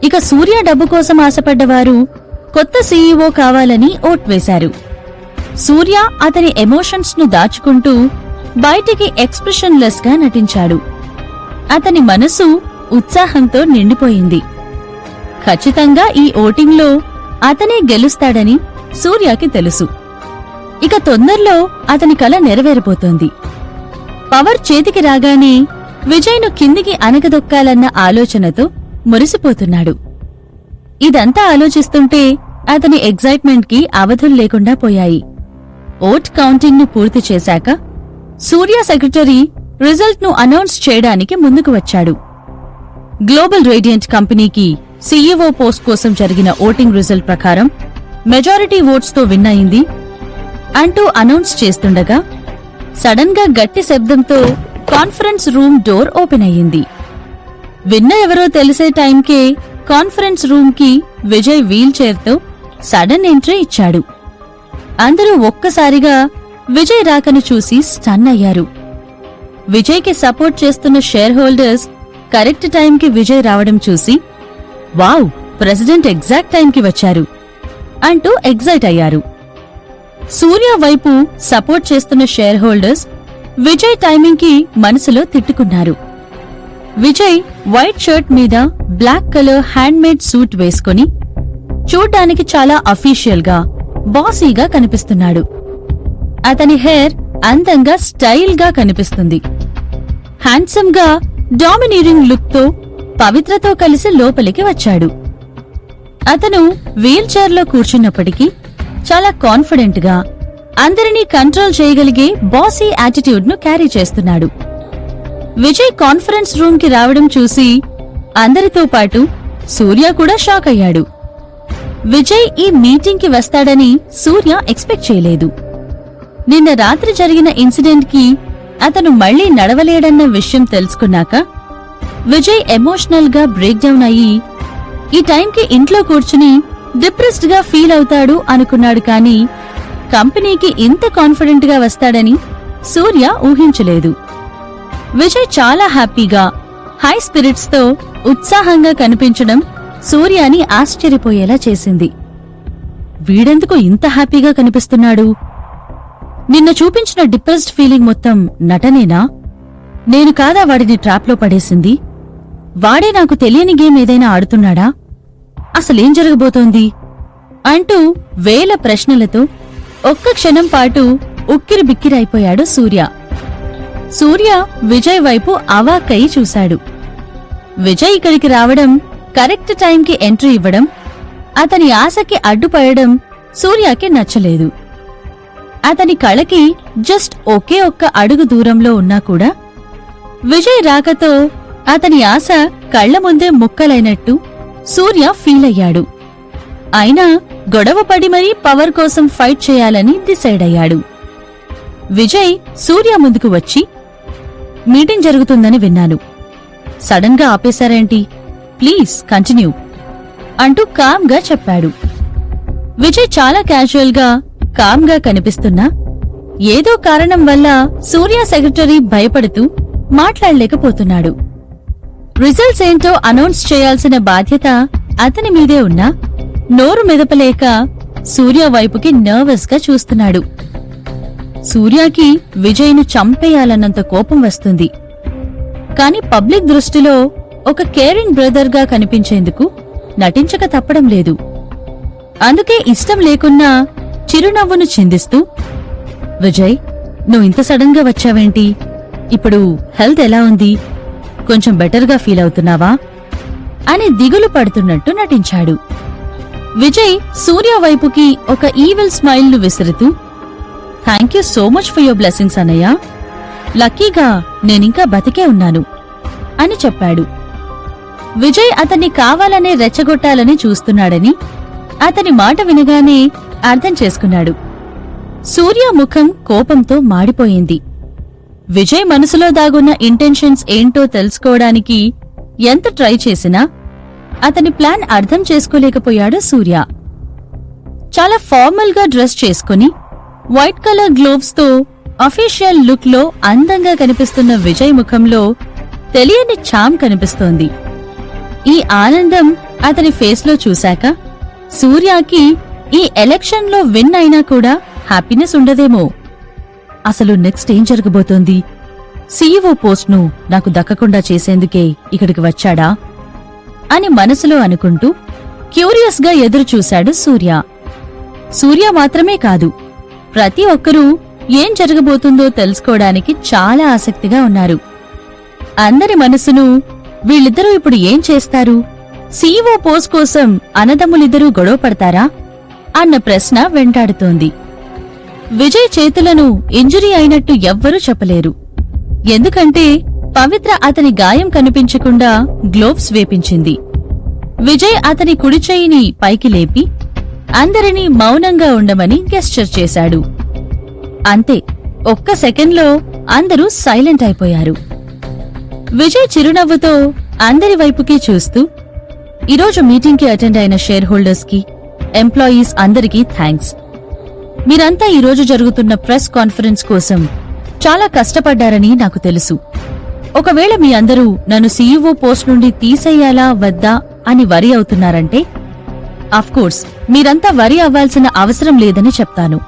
ఇక సూర్య డబ్బు కోసం ఆశపడ్డవారు కొత్త సీఈఓ కావాలని ఓట్ వేశారు. సూర్య అతని ఎమోషన్స్ ను దాచుకుంటూ బయటికి ఎక్స్ప్రెషన్ లెస్ గా నటించాడు. అతని మనసు ఉత్సాహంతో నిండిపోయింది. ఖచ్చితంగా ఈ ఓటింగ్లో అతనే గెలుస్తాడని సూర్యకి తెలుసు. ఇక తొందరలో అతని కల నెరవేరబోతోంది. పవర్ చేతికి రాగానే విజయ్ను కిందికి అనగదొక్కాలన్న ఆలోచనతో మురిసిపోతున్నాడు. ఇదంతా ఆలోచిస్తుంటే అతని ఎగ్జైట్మెంట్ కి అవధుల్లేకుండా పోయాయి. ఓట్ కౌంటింగ్ ను పూర్తి చేశాక సూర్య సెక్రటరీ రిజల్ట్ ను అనౌన్స్ చేయడానికి ముందుకు వచ్చాడు. గ్లోబల్ రేడియంట్ కంపెనీకి సీఈఓ పోస్ట్ కోసం జరిగిన ఓటింగ్ రిజల్ట్ ప్రకారం మెజారిటీ ఓట్స్ తో విన్ అయింది అంటూ అనౌన్స్ చేస్తుండగా సడన్ గా గట్టి శబ్దంతో కాన్ఫరెన్స్ రూమ్ డోర్ ఓపెన్ అయ్యింది. విన్న ఎవరో తెలిసే టైంకే కాన్ఫరెన్స్ రూమ్ కి విజయ్ వీల్ చైర్ తో సడన్ ఎంట్రీ ఇచ్చాడు. అందరూ ఒక్కసారిగా విజయ్ రాకను చూసి స్టన్ అయ్యారు. విజయ్ కి సపోర్ట్ చేస్తున్న షేర్ హోల్డర్స్ కరెక్ట్ టైంకి విజయ్ రావడం చూసి వావ్, ప్రెసిడెంట్ ఎగ్జాక్ట్ టైంకి వచ్చారు అంటూ ఎగ్జైట్ అయ్యారు. సూర్య వైపు సపోర్ట్ చేస్తున్న షేర్ హోల్డర్స్ విజయ్ టైమింగ్ కి మనసులో తిట్టుకున్నారు. విజయ్ వైట్ షర్ట్ మీద బ్లాక్ కలర్ హ్యాండ్మేడ్ సూట్ వేసుకుని చూడ్డానికి చాలా అఫీషియల్ గా బాసీగా కనిపిస్తున్నాడు. అతని హెయిర్ అందంగా స్టైల్ గా కనిపిస్తుంది. హ్యాండ్సమ్ గా డామినేరింగ్ లుక్ తో పవిత్రతో కలిసి లోపలికి వచ్చాడు. అతను వీల్ చైర్ లో కూర్చున్నప్పటికీ చాలా కాన్ఫిడెంట్ గా అందరినీ కంట్రోల్ చేయగలిగే బాసీ యాటిట్యూడ్ ను క్యారీ చేస్తున్నాడు. విజయ్ కాన్ఫరెన్స్ రూమ్ కి రావడం చూసి అందరితో పాటు సూర్య కూడా షాక్ అయ్యాడు. విజయ్ ఈ మీటింగ్ కి వస్తాడని సూర్య ఎక్స్పెక్ట్ చేయలేదు. నిన్న రాత్రి జరిగిన ఇన్సిడెంట్ కి అతను మళ్లీ నడవలేడన్న విషయం తెలుసుకున్నాక విజయ్ ఎమోషనల్ గా బ్రేక్ డౌన్ అయ్యి ఈ టైంకి ఇంట్లో కూర్చుని డిప్రెస్డ్ గా ఫీల్ అవుతాడు అనుకున్నాడు. కానీ కంపెనీకి ఇంత కాన్ఫిడెంట్ గా వస్తాడని సూర్య ఊహించలేదు. విజయ్ చాలా హ్యాపీగా హై స్పిరిట్స్ తో ఉత్సాహంగా కనిపించడం సూర్యాని ఆశ్చర్యపోయేలా చేసింది. వీడెందుకు ఇంత హ్యాపీగా కనిపిస్తున్నాడు? నిన్న చూపించిన డిప్రెస్డ్ ఫీలింగ్ మొత్తం నటనేనా? నేను కాదా వాడిని ట్రాప్లో పడేసింది? వాడే నాకు తెలియని గేమ్ ఏదైనా ఆడుతున్నాడా? అసలేం జరగబోతోంది అంటూ వేల ప్రశ్నలతో ఒక్క క్షణం పాటు ఉక్కిరి బిక్కిరైపోయాడు సూర్య. సూర్య విజయ్ వైపు అవాక్కయి చూశాడు. విజయ్ ఇక్కడికి రావడం, కరెక్ట్ టైంకి ఎంట్రీ ఇవ్వడం, అతని ఆశకి అడ్డుపడడం సూర్యకి నచ్చలేదు. అతని కళకి జస్ట్ ఒకే ఒక్క అడుగు దూరంలో ఉన్నా కూడా విజయ్ రాకతో అతని ఆశ కళ్ల ముందే ముక్కలైనట్టు సూర్య ఫీల్ అయ్యాడు. అయినా గొడవపడి మరీ పవర్ కోసం ఫైట్ చేయాలని డిసైడ్ అయ్యాడు. విజయ్ సూర్య ముందుకు వచ్చి, మీటింగ్ జరుగుతుందని విన్నాను, సడన్ గా ఆపేశారేంటి? ప్లీజ్ కంటిన్యూ అంటూ కామ్ గా చెప్పాడు. విజయ్ చాలా క్యాజువల్ గా కామ్ గా కనిపిస్తున్నా ఏదో కారణం వల్ల సూర్య సెక్రటరీ భయపడుతూ మాట్లాడలేకపోతున్నాడు. రిజల్ట్స్ ఏంటో అనౌన్స్ చేయాల్సిన బాధ్యత అతని మీదే ఉన్నా నోరు మెదపలేక సూర్య వైపుకి నర్వస్ గా చూస్తున్నాడు. సూర్యకి విజయ్ను చంపేయాలన్నంత కోపం వస్తుంది. కాని పబ్లిక్ దృష్టిలో ఒక కేరింగ్ బ్రదర్ గా కనిపించేందుకు నటించక తప్పడం లేదు. అందుకే ఇష్టం లేకున్నా చిరునవ్వును చిందిస్తూ, విజయ్, నువ్వు ఇంత సడన్ గా వచ్చావేంటి? ఇప్పుడు హెల్త్ ఎలా ఉంది? కొంచెం బెటర్గా ఫీల్ అవుతున్నావా అని దిగులు పడుతున్నట్టు నటించాడు. విజయ్ సూర్య వైపుకి ఒక ఈవిల్ స్మైల్ ను విసురుతూ, thank you so much for your blessings అన్నయ్య. లక్కీగా నేనింకా బతికే ఉన్నాను అని చెప్పాడు. విజయ్ అతన్ని కావాలనే రెచ్చగొట్టాలని చూస్తున్నాడని అతని మాట వినగానే అర్థం చేసుకున్నాడు. సూర్య ముఖం కోపంతో మాడిపోయింది. విజయ్ మనసులో దాగున్న ఇంటెన్షన్స్ ఏంటో తెలుసుకోవడానికి ఎంత ట్రై చేసినా అతని ప్లాన్ అర్థం చేసుకోలేకపోయాడు సూర్య. చాలా ఫార్మల్ గా డ్రెస్ చేసుకుని వైట్ కలర్ గ్లోవ్స్ తో అఫీషియల్ లుక్ లో అందంగా కనిపిస్తున్న విజయ్ ముఖంలో తెలియని ఛామ్ కనిపిస్తోంది. ఈ ఆనందం అతని ఫేస్లో చూశాక సూర్యకి ఈ ఎలక్షన్లో విన్ అయినా కూడా హ్యాపీనెస్ ఉండదేమో. అసలు నెక్స్ట్ ఏం జరగబోతోంది? సీఈఓ పోస్ట్ను నాకు దక్కకుండా చేసేందుకే ఇక్కడికి వచ్చాడా అని మనసులో అనుకుంటూ క్యూరియస్ గా ఎదురుచూశాడు సూర్య. సూర్య మాత్రమే కాదు, ప్రతి ఒక్కరూ ఏం జరగబోతుందో తెలుసుకోవడానికి చాలా ఆసక్తిగా ఉన్నారు. అందరి మనసును వీళ్ళిద్దరూ ఇప్పుడు ఏం చేస్తారు? సీఈఓ పోస్ట్ కోసం అన్నదమ్ములిద్దరూ గొడవ పడతారా అన్న ప్రశ్న వెంటాడుతోంది. విజయ్ చేతులను ఇంజరీ అయినట్టు ఎవ్వరూ చెప్పలేరు. ఎందుకంటే పవిత్ర అతని గాయం కనిపించకుండా గ్లోవ్స్ వేపించింది. విజయ్ అతని కుడి చెయ్యిని పైకి లేపి అందరినీ మౌనంగా ఉండమని గెస్చర్ చేశాడు. అంతే, ఒక్క సెకండ్లో అందరూ సైలెంట్ అయిపోయారు. విజయ్ చిరునవ్వుతో అందరి వైపుకి చూస్తూ, ఈరోజు మీటింగ్కి అటెండ్ అయిన షేర్ హోల్డర్స్ కి, ఎంప్లాయీస్ అందరికీ థ్యాంక్స్. మీరంతా ఈరోజు జరుగుతున్న ప్రెస్ కాన్ఫరెన్స్ కోసం చాలా కష్టపడ్డారని నాకు తెలుసు. ఒకవేళ మీ అందరూ నన్ను సీఈఓ పోస్ట్ నుండి తీసేయాలా వద్దా అని వరి అవుతున్నారంటే అఫ్కోర్స్ మీరంతా వరి అవ్వాల్సిన అవసరం లేదని చెప్తాను.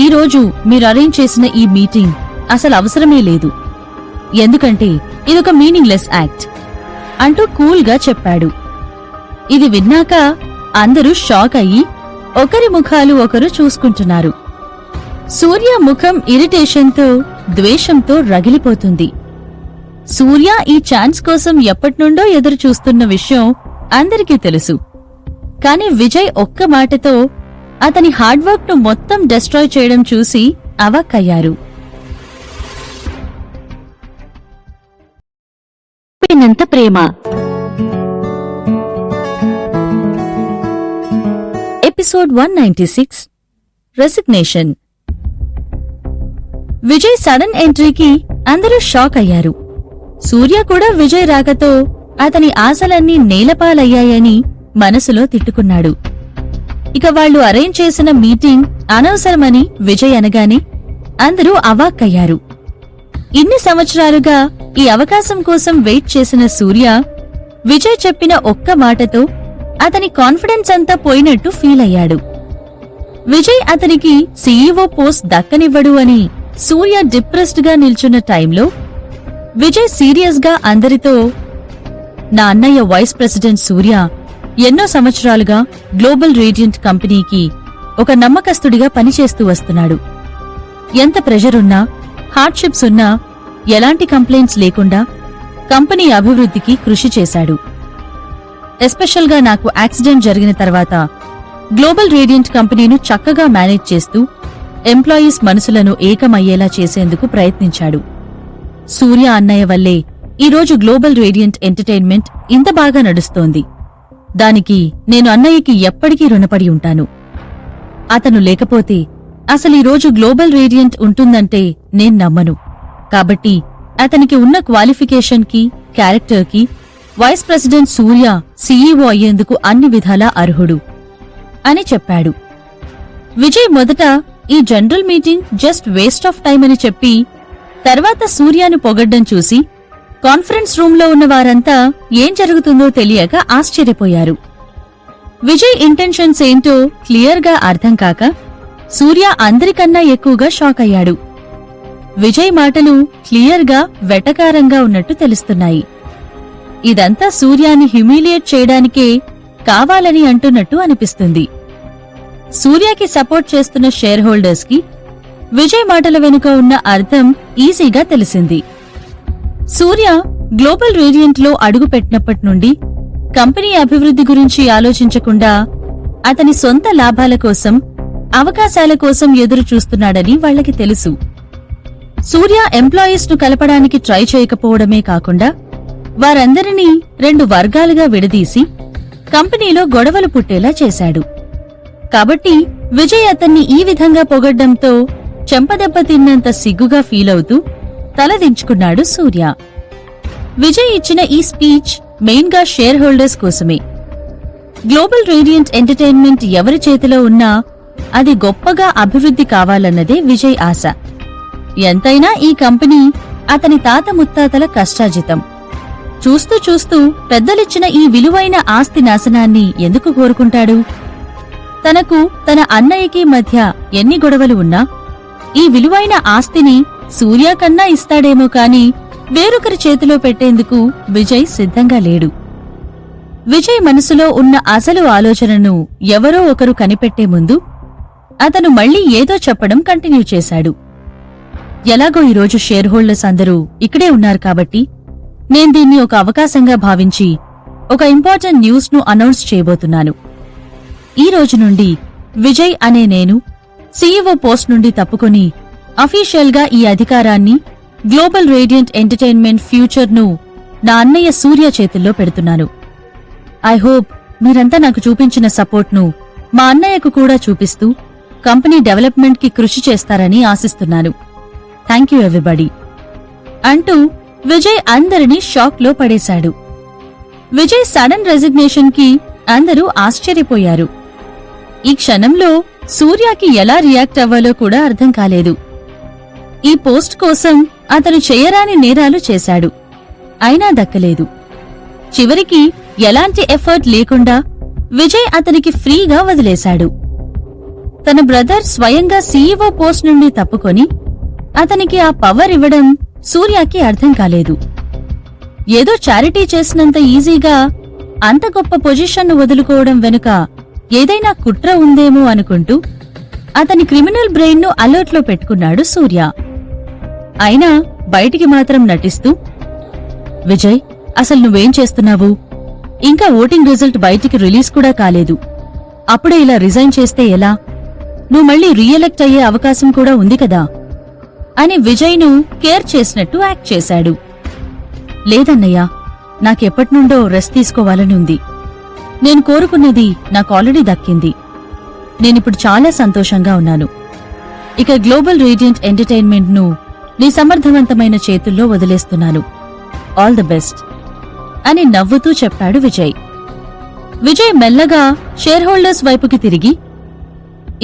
ఈరోజు మీరు అరేంజ్ చేసిన ఈ మీటింగ్ అసలు అవసరమే లేదు, ఎందుకంటే ఇదొక మీనింగ్లెస్ యాక్ట్ అంటూ కూల్గా చెప్పాడు. ఇది విన్నాక అందరూ షాక్ అయ్యి ఒకరి ముఖాలు ఒకరు చూసుకుంటున్నారు. సూర్య ముఖం ఇరిటేషన్తో, ద్వేషంతో రగిలిపోతుంది. సూర్య ఈ ఛాన్స్ కోసం ఎప్పట్నుండో ఎదురు చూస్తున్న విషయం అందరికీ తెలుసు. కాని విజయ్ ఒక్క మాటతో అతని హార్డ్వర్క్ ను మొత్తం డెస్ట్రాయ్ చేయడం చూసి అవాక్కయ్యారు. పినంత ప్రేమ ఎపిసోడ్ 196 రెసిగ్నేషన్. విజయ్ సడన్ ఎంట్రీకి అందరూ షాక్ అయ్యారు. సూర్య కూడా విజయ్ రాకతో అతని ఆశలన్నీ నేలపాలయ్యాయని మనసులో తిట్టుకున్నాడు. ఇక వాళ్లు అరేంజ్ చేసిన మీటింగ్ అనవసరమని విజయ్ అనగానే అందరూ అవాక్కయ్యారు. ఇన్ని సంవత్సరాలుగా ఈ అవకాశం కోసం వెయిట్ చేసిన సూర్య విజయ్ చెప్పిన ఒక్క మాటతో అతని కాన్ఫిడెన్స్ అంతా పోయినట్టు ఫీల్ అయ్యాడు. విజయ్ అతనికి సీఈఓ పోస్ట్ దక్కనివ్వడు అని సూర్య డిప్రెస్డ్ గా నిల్చున్న టైంలో విజయ్ సీరియస్ గా అందరితో, నా అన్నయ్య వైస్ ప్రెసిడెంట్ సూర్య ఎన్నో సంవత్సరాలుగా గ్లోబల్ రేడియంట్ కంపెనీకి ఒక నమ్మకస్తుడిగా పనిచేస్తూ వస్తున్నాడు. ఎంత ప్రెషరున్నా, హార్డ్షిప్స్ ఉన్నా ఎలాంటి కంప్లైంట్స్ లేకుండా కంపెనీ అభివృద్ధికి కృషి చేశాడు. ఎస్పెషల్ గా నాకు యాక్సిడెంట్ జరిగిన తర్వాత గ్లోబల్ రేడియంట్ కంపెనీను చక్కగా మేనేజ్ చేస్తూ ఎంప్లాయీస్ మనసులను ఏకమయ్యేలా చేసేందుకు ప్రయత్నించాడు. సూర్య అన్నయ్య వల్లే ఈరోజు గ్లోబల్ రేడియంట్ ఎంటర్టైన్మెంట్ ఇంత బాగా నడుస్తోంది. దానికి నేను అన్నయ్యకి ఎప్పటికీ రుణపడి ఉంటాను. అతను లేకపోతే అసలీరోజు గ్లోబల్ రేడియంట్ ఉంటుందంటే నేను నమ్మను. కాబట్టి అతనికి ఉన్న క్వాలిఫికేషన్ కి, క్యారెక్టర్ కి వైస్ ప్రెసిడెంట్ సూర్య సీఈఓ అయ్యేందుకు అన్ని విధాలా అర్హుడు అని చెప్పాడు. విజయ్ మొదట ఈ general meeting just waste of time అని చెప్పి తర్వాత సూర్యను పొగడ్డం చూసి కాన్ఫరెన్స్ రూంలో ఉన్న వారంతా ఏం జరుగుతుందో తెలియక ఆశ్చర్యపోయారు. విజయ్ ఇంటెన్షన్స్ ఏంటో క్లియర్గా అర్థం కాక సూర్య అందరికన్నా ఎక్కువగా షాక్ అయ్యాడు. విజయ్ మాటలు క్లియర్గా వెటకారంగా ఉన్నట్టు తెలుస్తున్నాయి. ఇదంతా సూర్యాని హ్యూమిలియేట్ చేయడానికే కావాలని అంటున్నట్టు అనిపిస్తుంది. సూర్యకి సపోర్ట్ చేస్తున్న షేర్ హోల్డర్స్ కి విజయ్ మాటల వెనుక ఉన్న అర్థం ఈజీగా తెలిసింది. సూర్య గ్లోబల్ రేడియంట్లో అడుగుపెట్టినప్పటి నుండి కంపెనీ అభివృద్ధి గురించి ఆలోచించకుండా అతని సొంత లాభాల కోసం, అవకాశాల కోసం ఎదురు చూస్తున్నాడని వాళ్లకి తెలుసు. సూర్య ఎంప్లాయీస్ ను కలపడానికి ట్రై చేయకపోవడమే కాకుండా వారందరినీ 2 వర్గాలుగా విడదీసి కంపెనీలో గొడవలు పుట్టేలా చేశాడు. కాబట్టి విజయ్ అతన్ని ఈ విధంగా పొగడ్డంతో చెంపదెబ్బ తిన్నంత సిగ్గుగా ఫీలవుతూ తలదించుకున్నాడు సూర్య. విజయ్ ఇచ్చిన ఈ స్పీచ్ మెయిన్ గా షేర్ హోల్డర్స్ కోసమే. గ్లోబల్ రేడియంట్ ఎంటర్టైన్మెంట్ ఎవరి చేతిలో ఉన్నా అది గొప్పగా అభివృద్ధి కావాలన్నదే విజయ్ ఆశ. ఎంతైనా ఈ కంపెనీ అతని తాత ముత్తాతల కష్టార్జితం. చూస్తూ చూస్తూ పెద్దలిచ్చిన ఈ విలువైన ఆస్తి నాశనాన్ని ఎందుకు కోరుకుంటాడు? తనకు తన అన్నయ్యకి మధ్య ఎన్ని గొడవలు ఉన్నా ఈ విలువైన ఆస్తిని సూర్య కన్నా ఇస్తాడేమో కాని వేరొకరి చేతిలో పెట్టేందుకు విజయ్ సిద్ధంగా లేడు. విజయ్ మనసులో ఉన్న అసలు ఆలోచనను ఎవరో ఒకరు కనిపెట్టే ముందు అతను మళ్లీ ఏదో చెప్పడం కంటిన్యూ చేశాడు. ఎలాగో ఈరోజు షేర్ హోల్డర్స్ అందరూ ఇక్కడే ఉన్నారు కాబట్టి నేను దీన్ని ఒక అవకాశంగా భావించి ఒక ఇంపార్టెంట్ న్యూస్ ను అనౌన్స్ చేయబోతున్నాను. ఈ రోజు నుండి విజయ్ అనే నేను సీఈఓ పోస్ట్ నుండి తప్పుకొని అఫీషియల్ గా ఈ అధికారాన్ని గ్లోబల్ రేడియంట్ ఎంటర్టైన్మెంట్ ఫ్యూచర్ ను నా అన్నయ్య సూర్య చేతుల్లో పెడుతున్నాను. ఐ హోప్ మీరంతా నాకు చూపించిన సపోర్ట్ ను మా అన్నయ్యకు కూడా చూపిస్తూ కంపెనీ డెవలప్మెంట్ కి కృషి చేస్తారని ఆశిస్తున్నాను. థాంక్యూ ఎవ్రీబడీ అంటూ విజయ్ అందరినీ షాక్ లో పడేశాడు. విజయ్ సడన్ రెసిగ్నేషన్ కి అందరూ ఆశ్చర్యపోయారు. ఈ క్షణంలో సూర్యకి ఎలా రియాక్ట్ అవ్వాలో కూడా అర్థం కాలేదు. ఈ పోస్ట్ కోసం అతను చేయరాని నేరాలు చేశాడు, అయినా దక్కలేదు. చివరికి ఎలాంటి ఎఫర్ట్ లేకుండా విజయ్ అతనికి ఫ్రీగా వదిలేశాడు. తన బ్రదర్ స్వయంగా సీఈఓ పోస్ట్ నుండి తప్పుకొని అతనికి ఆ పవర్ ఇవ్వడం సూర్యకి అర్థం కాలేదు. ఏదో చారిటీ చేసినంత ఈజీగా అంత గొప్ప పొజిషన్ను వదులుకోవడం వెనుక ఏదైనా కుట్ర ఉందేమో అనుకుంటూ అతని క్రిమినల్ బ్రెయిన్ ను అలర్ట్ లో పెట్టుకున్నాడు సూర్య. అయినా బయటికి మాత్రం నటిస్తూ, విజయ్ అసలు నువ్వేం చేస్తున్నావు? ఇంకా ఓటింగ్ రిజల్ట్ బయటికి రిలీజ్ కూడా కాలేదు. అప్పుడే ఇలా రిజైన్ చేస్తే ఎలా? నువ్వు మళ్లీ రీఎలెక్ట్ అయ్యే అవకాశం కూడా ఉంది కదా అని విజయ్ను కేర్ చేసినట్టు యాక్ట్ చేశాడు. లేదన్నయ్యా, నాకెప్పటినుండో రెస్ట్ తీసుకోవాలని ఉంది. నేను కోరుకున్నది నాకు ఆల్రెడీ దక్కింది. నేనిప్పుడు చాలా సంతోషంగా ఉన్నాను. ఇక గ్లోబల్ రేడియంట్ ఎంటర్టైన్మెంట్ ను నీ సమర్థవంతమైన చేతుల్లో వదిలేస్తున్నాను. ఆల్ ది బెస్ట్ అని నవ్వుతూ చెప్పాడు విజయ్. విజయ్ మెల్లగా షేర్ హోల్డర్స్ వైపుకి తిరిగి,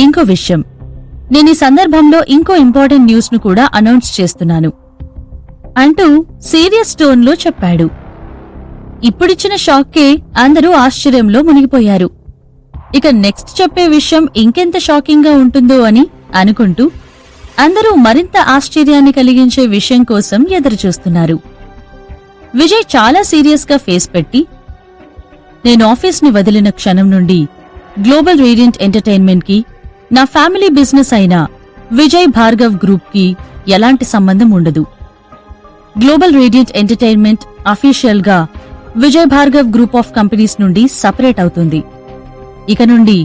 ఇంకో విషయం, నేనీ సందర్భంలో ఇంకో ఇంపార్టెంట్ న్యూస్ ను కూడా అనౌన్స్ చేస్తున్నాను అంటూ సీరియస్ టోన్లో చెప్పాడు. ఇప్పుడిచ్చిన షాక్కే అందరూ ఆశ్చర్యంలో మునిగిపోయారు. ఇక నెక్స్ట్ చెప్పే విషయం ఇంకెంత షాకింగ్ గా ఉంటుందో అని అనుకుంటూ అందరూ మరింత ఆశ్చర్యాన్ని కలిగించే విషయం కోసం ఎదురుచూస్తున్నారు. విజయ్ చాలా సీరియస్ గా ఫేస్ పెట్టి, నేను ఆఫీస్ ని వదిలిన క్షణం నుండి గ్లోబల్ రేడియంట్ ఎంటర్టైన్మెంట్ కి, నా ఫ్యామిలీ బిజినెస్ అయిన విజయ్ భార్గవ్ గ్రూప్ కి ఎలాంటి సంబంధం ఉండదు. గ్లోబల్ రేడియంట్ ఎంటర్టైన్మెంట్ అఫీషియల్ గా Vijay Bhargav group of companies నుండి సపరేట్ అవుతుంది. ఇక నుండి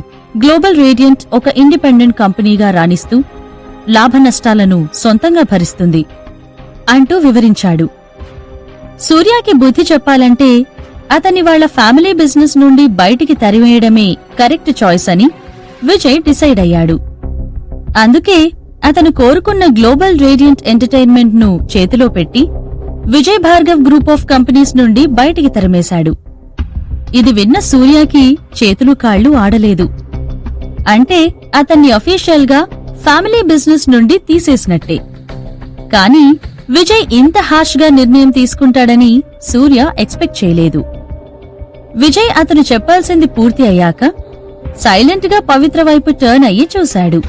గ్లోబల్ రేడియంట్ ఒక ఇండిపెండెంట్ కంపెనీగా రాణిస్తూ లాభ నష్టాలను సొంతంగా భరిస్తుంది అంటూ వివరించాడు. సూర్యకి బుద్ధి చెప్పాలంటే అతని వాళ్ల ఫ్యామిలీ బిజినెస్ నుండి బయటికి తరివేయడమే కరెక్ట్ చాయిస్ అని విజయ్ డిసైడ్ అయ్యాడు. అందుకే అతను కోరుకున్న గ్లోబల్ రేడియంట్ ఎంటర్టైన్మెంట్ ను చేతిలో పెట్టి Vijay Bhargav group of companies నుండి బయటికి తరిమేశాడు. ఇది విన్న సూర్యకి చేతులు కాళ్లు ఆడలేదు. అంటే అతన్ని అఫీషియల్ గా ఫ్యామిలీ బిజినెస్ నుండి తీసేసినట్టే. కాని విజయ్ ఇంత హార్ష్ గా నిర్ణయం తీసుకుంటాడని సూర్య ఎక్స్పెక్ట్ చేయలేదు. విజయ్ అతను చెప్పాల్సింది పూర్తి అయ్యాక సైలెంట్ గా పవిత్ర వైపు టర్న్ అయ్యి చూశాడు.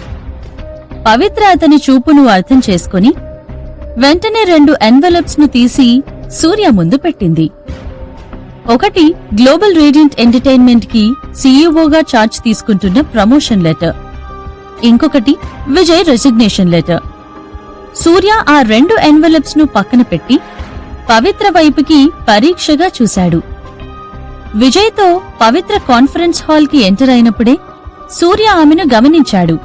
పవిత్ర అతని చూపును అర్థం చేసుకుని వెంటనే 2 ఎన్వెలప్స్ ను తీసి సూర్య ముందు పెట్టింది. ఒకటి గ్లోబల్ రేడియంట్ ఎంటర్టైన్మెంట్ కి సీఈఓగా చార్జ్ తీసుకుంటున్న ప్రమోషన్ లెటర్, ఇంకొకటి విజయ్ రెసిగ్నేషన్ లెటర్. సూర్య ఆ 2 ఎన్వెలప్స్ ను పక్కన పెట్టి పవిత్ర వైపుకి పరీక్షగా చూశాడు. విజయ్తో పవిత్ర కాన్ఫరెన్స్ హాల్కి ఎంటర్ అయినప్పుడే సూర్య ఆమెను గమనించాడు.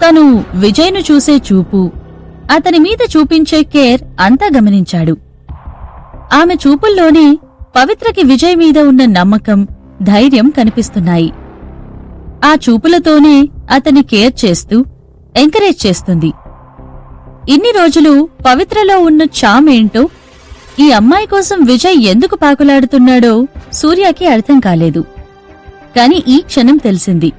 తను విజయ్ను చూసే చూపు, అతని మీద చూపించే కేర్ అంతా గమనించాడు. ఆమె చూపుల్లోనే పవిత్రకి విజయ్ మీద ఉన్న నమ్మకం, ధైర్యం కనిపిస్తున్నాయి. ఆ చూపులతోనే అతని కేర్ చేస్తూ ఎంకరేజ్ చేస్తుంది. ఇన్ని రోజులు పవిత్రలో ఉన్న చామ్ ఏంటో, ఈ అమ్మాయి కోసం విజయ్ ఎందుకు పాకులాడుతున్నాడో సూర్యకి అర్థం కాలేదు. కాని ఈ క్షణం తెలిసింది,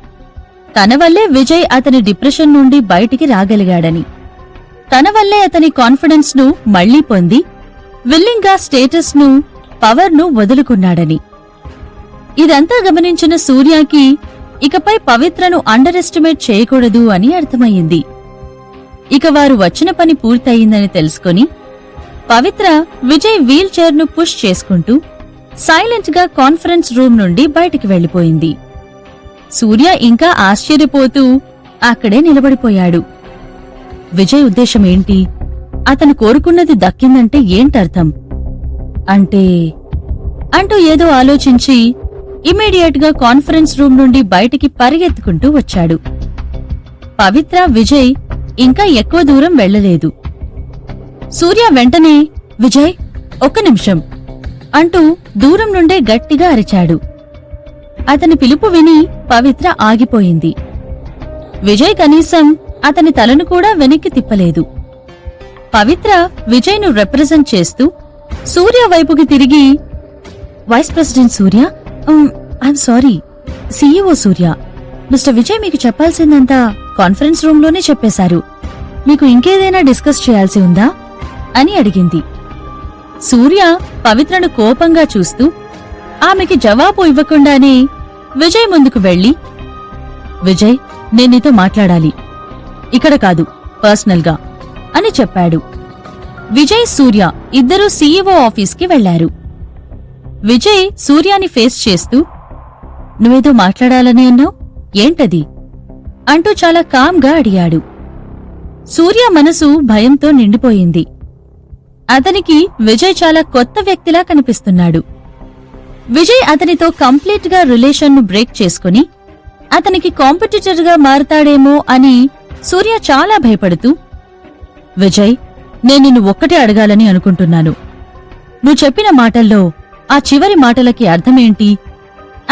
తన వల్లే విజయ్ అతని డిప్రెషన్ నుండి బయటికి రాగలిగాడని, తన వల్లే అతని కాన్ఫిడెన్స్ ను మళ్లీ పొంది విల్లింగ్ గా స్టేటస్ ను, పవర్ ను వదులుకున్నాడని. ఇదంతా గమనించిన సూర్యకి ఇకపై పవిత్రను అండర్ ఎస్టిమేట్ చేయకూడదు అని అర్థమయ్యింది. ఇక వారు వచ్చిన పని పూర్తయిందని తెలుసుకొని పవిత్ర విజయ్ వీల్ చైర్ ను పుష్ చేసుకుంటూ సైలెంట్ గా కాన్ఫరెన్స్ రూమ్ నుండి బయటికి వెళ్లిపోయింది. సూర్య ఇంకా ఆశ్చర్యపోతూ అక్కడే నిలబడిపోయాడు. విజయ్ ఉద్దేశమేంటి? అతను కోరుకున్నది దక్కిందంటే ఏంటర్థం? అంటే అంటూ ఏదో ఆలోచించి ఇమ్మీడియట్ గా కాన్ఫరెన్స్ రూమ్ నుండి బయటికి పరిగెత్తుకుంటూ వచ్చాడు. పవిత్ర, విజయ్ ఇంకా ఎక్కువ దూరం వెళ్లలేదు. సూర్య వెంటనే విజయ్ ఒక్క నిమిషం అంటూ దూరం నుండే గట్టిగా అరిచాడు. అతని పిలుపు విని పవిత్ర ఆగిపోయింది. విజయ్ కనీసం అతని తలను కూడా వెనక్కి తిప్పలేదు. పవిత్ర విజయ్ను రిప్రజెంట్ చేస్తూ సూర్య వైపుకి తిరిగి, vice president Surya, I'm sorry, CEO Surya, mister Vijay మీకు చెప్పాల్సిందంతా కాన్ఫరెన్స్ రూంలోనే చెప్పేశారు. మీకు ఇంకేదైనా డిస్కస్ చేయాల్సి ఉందా అని అడిగింది. సూర్య పవిత్రను కోపంగా చూస్తూ ఆమెకి జవాబు ఇవ్వకుండానే విజయ్ ముందుకు వెళ్లి, విజయ్, నేను నీతో మాట్లాడాలి, ఇక్కడ కాదు, పర్సనల్గా అని చెప్పాడు. విజయ్, సూర్య ఇద్దరూ సీఈఓ ఆఫీస్కి వెళ్లారు. విజయ్ సూర్యాని ఫేస్ చేస్తూ, నువ్వేదో మాట్లాడాలని అన్నావు, ఏంటది అంటూ చాలా కామ్గా అడిగాడు. సూర్య మనసు భయంతో నిండిపోయింది. అతనికి విజయ్ చాలా కొత్త వ్యక్తిలా కనిపిస్తున్నాడు. విజయ్ అతనితో కంప్లీట్ గా రిలేషన్ను బ్రేక్ చేసుకుని అతనికి కాంపిటీటర్ గా మారతాడేమో అని సూర్య చాలా భయపడుతూ, విజయ్, నేను నిన్ను ఒక్కటే అడగాలని అనుకుంటున్నాను. నువ్వు చెప్పిన మాటల్లో ఆ చివరి మాటలకి అర్థమేంటి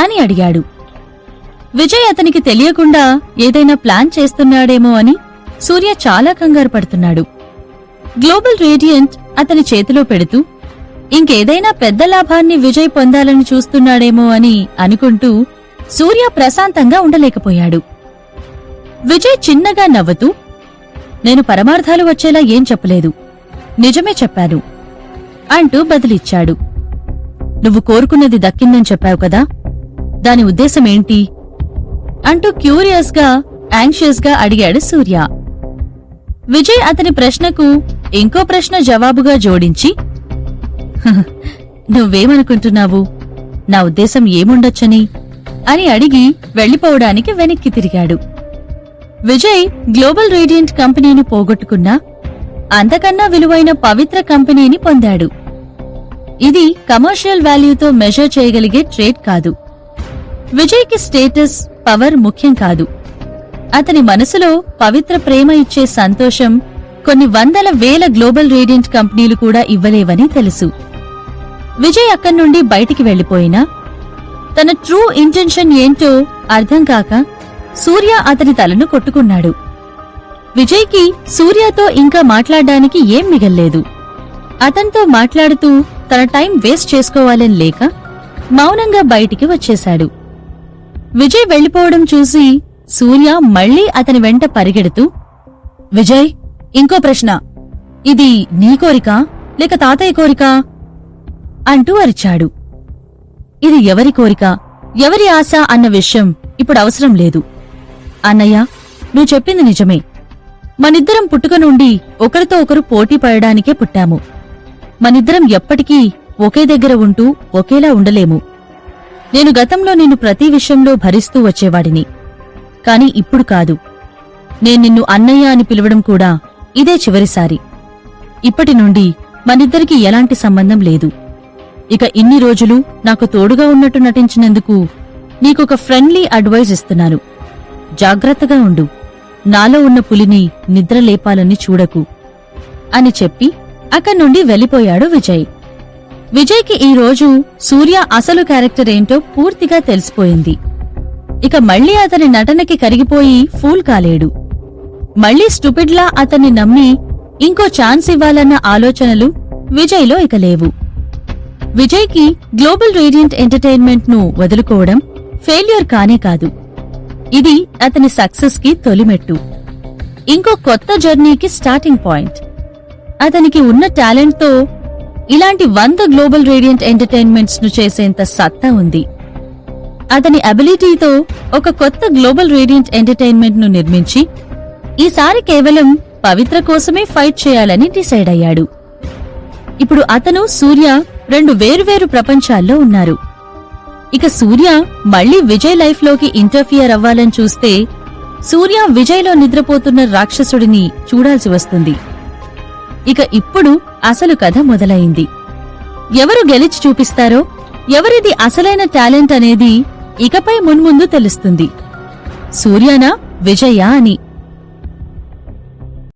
అని అడిగాడు. విజయ్ అతనికి తెలియకుండా ఏదైనా ప్లాన్ చేస్తున్నాడేమో అని సూర్య చాలా కంగారు పడుతున్నాడు. గ్లోబల్ రేడియంట్ అతని చేతిలో పెడుతూ ఇంకేదైనా పెద్ద లాభాన్ని విజయ్ పొందాలని చూస్తున్నాడేమో అని అనుకుంటూ సూర్య ప్రశాంతంగా ఉండలేకపోయాడు. విజయ్ చిన్నగా నవ్వుతూ, నేను పరమార్థాలు వచ్చేలా ఏం చెప్పలేదు, నిజమే చెప్పాను అంటూ బదిలిచ్చాడు. నువ్వు కోరుకున్నది దక్కిందని చెప్పావు కదా, దాని ఉద్దేశమేంటి అంటూ క్యూరియస్గా, యాంగ్షియస్గా అడిగాడు సూర్య. విజయ్ అతని ప్రశ్నకు ఇంకో ప్రశ్న జవాబుగా జోడించి, నువ్వేమనుకుంటున్నావు, నా ఉద్దేశం ఏముండొచ్చని అని అడిగి వెళ్లిపోవడానికి వెనక్కి తిరిగాడు. విజయ్ గ్లోబల్ రేడియంట్ కంపెనీని పోగొట్టుకున్నా అంతకన్నా విలువైన పవిత్ర కంపెనీని పొందాడు. ఇది కమర్షియల్ వాల్యూతో మెజర్ చేయగలిగే ట్రేడ్ కాదు. విజయ్కి స్టేటస్, పవర్ ముఖ్యం కాదు. అతని మనసులో పవిత్ర ప్రేమ ఇచ్చే సంతోషం కొన్ని వందల వేల గ్లోబల్ రేడియంట్ కంపెనీలు కూడా ఇవ్వలేవని తెలుసు. విజయ్ అక్కడి నుండి బయటికి వెళ్లిపోయినా తన ట్రూ ఇంటెన్షన్ ఏంటో అర్థం కాక సూర్య అతని తలను కొట్టుకున్నాడు. విజయ్కి సూర్యతో ఇంకా మాట్లాడ్డానికి ఏం మిగల్లేదు. అతనితో మాట్లాడుతూ తన టైం వేస్ట్ చేసుకోవాలని లేక మౌనంగా బయటికి వచ్చేశాడు. విజయ్ వెళ్లిపోవడం చూసి సూర్య మళ్లీ అతని వెంట పరిగెడుతూ, విజయ్, ఇంకో ప్రశ్న, ఇది నీ కోరికా లేక తాతయ్య కోరికా అంటూ అరిచాడు. ఇది ఎవరి కోరిక, ఎవరి ఆశ అన్న విషయం ఇప్పుడు అవసరం లేదు. అన్నయ్య, నువ్వు చెప్పింది నిజమే. మనిద్దరం పుట్టుక నుండి ఒకరితో ఒకరు పోటీ పడడానికే పుట్టాము. మనిద్దరం ఎప్పటికీ ఒకే దగ్గర ఉంటూ ఒకేలా ఉండలేము. నేను గతంలో నిన్ను ప్రతి విషయంలో భరిస్తూ వచ్చేవాడిని, కాని ఇప్పుడు కాదు. నేను నిన్ను అన్నయ్య అని పిలవడం కూడా ఇదే చివరిసారి. ఇప్పటి నుండి మనిద్దరికీ ఎలాంటి సంబంధం లేదు. ఇక ఇన్ని రోజులు నాకు తోడుగా ఉన్నట్టు నటించినందుకు నీకొక ఫ్రెండ్లీ అడ్వైజ్ ఇస్తున్నాను. జాగ్రత్తగా ఉండు. నాలో ఉన్న పులిని నిద్రలేపాలని చూడకు అని చెప్పి అక్కడ్నుండి వెళ్ళిపోయాడు విజయ్. విజయ్కి ఈ రోజు సూర్య అసలు క్యారెక్టర్ ఏంటో పూర్తిగా తెలిసిపోయింది. ఇక మళ్లీ అతని నటనకి కరిగిపోయి ఫూల్ కాలేడు. మళ్లీ స్టూపిడ్లా అతన్ని నమ్మి ఇంకో ఛాన్స్ ఇవ్వాలన్న ఆలోచనలు విజయ్లో ఇక లేవు. విజయ్కి గ్లోబల్ రేడియంట్ ఎంటర్టైన్మెంట్ ను వదులుకోవడం ఫెయిల్యూర్ కానే కాదు. ఇది అతని సక్సెస్ కి తొలిమెట్టు. ఇంకో కొత్త జర్నీకి స్టార్టింగ్ పాయింట్. అతనికి ఉన్న టాలెంట్ తో ఇలాంటి 100 గ్లోబల్ రేడియంట్ ఎంటర్టైన్మెంట్స్ ను చేసేంత సత్తా ఉంది. అతని అబిలిటీతో ఒక కొత్త గ్లోబల్ రేడియంట్ ఎంటర్టైన్మెంట్ ను నిర్మించి ఈసారి కేవలం పవిత్ర కోసమే ఫైట్ చేయాలని డిసైడ్ అయ్యాడు. ఇప్పుడు అతను సూర్య 2 వేరువేరు ప్రపంచాల్లో ఉన్నారు. ఇక సూర్య మళ్లీ విజయ్ లైఫ్ లోకి ఇంటర్ఫియర్ అవ్వాలని చూస్తే సూర్య విజయ్లో నిద్రపోతున్న రాక్షసుడిని చూడాల్సి వస్తుంది. ఇక ఇప్పుడు అసలు కథ మొదలైంది. ఎవరు గెలిచి చూపిస్తారో, ఎవరిది అసలైన టాలెంట్ అనేది ఇకపై మున్ముందు తెలుస్తుంది. సూర్యనా విజయా అని.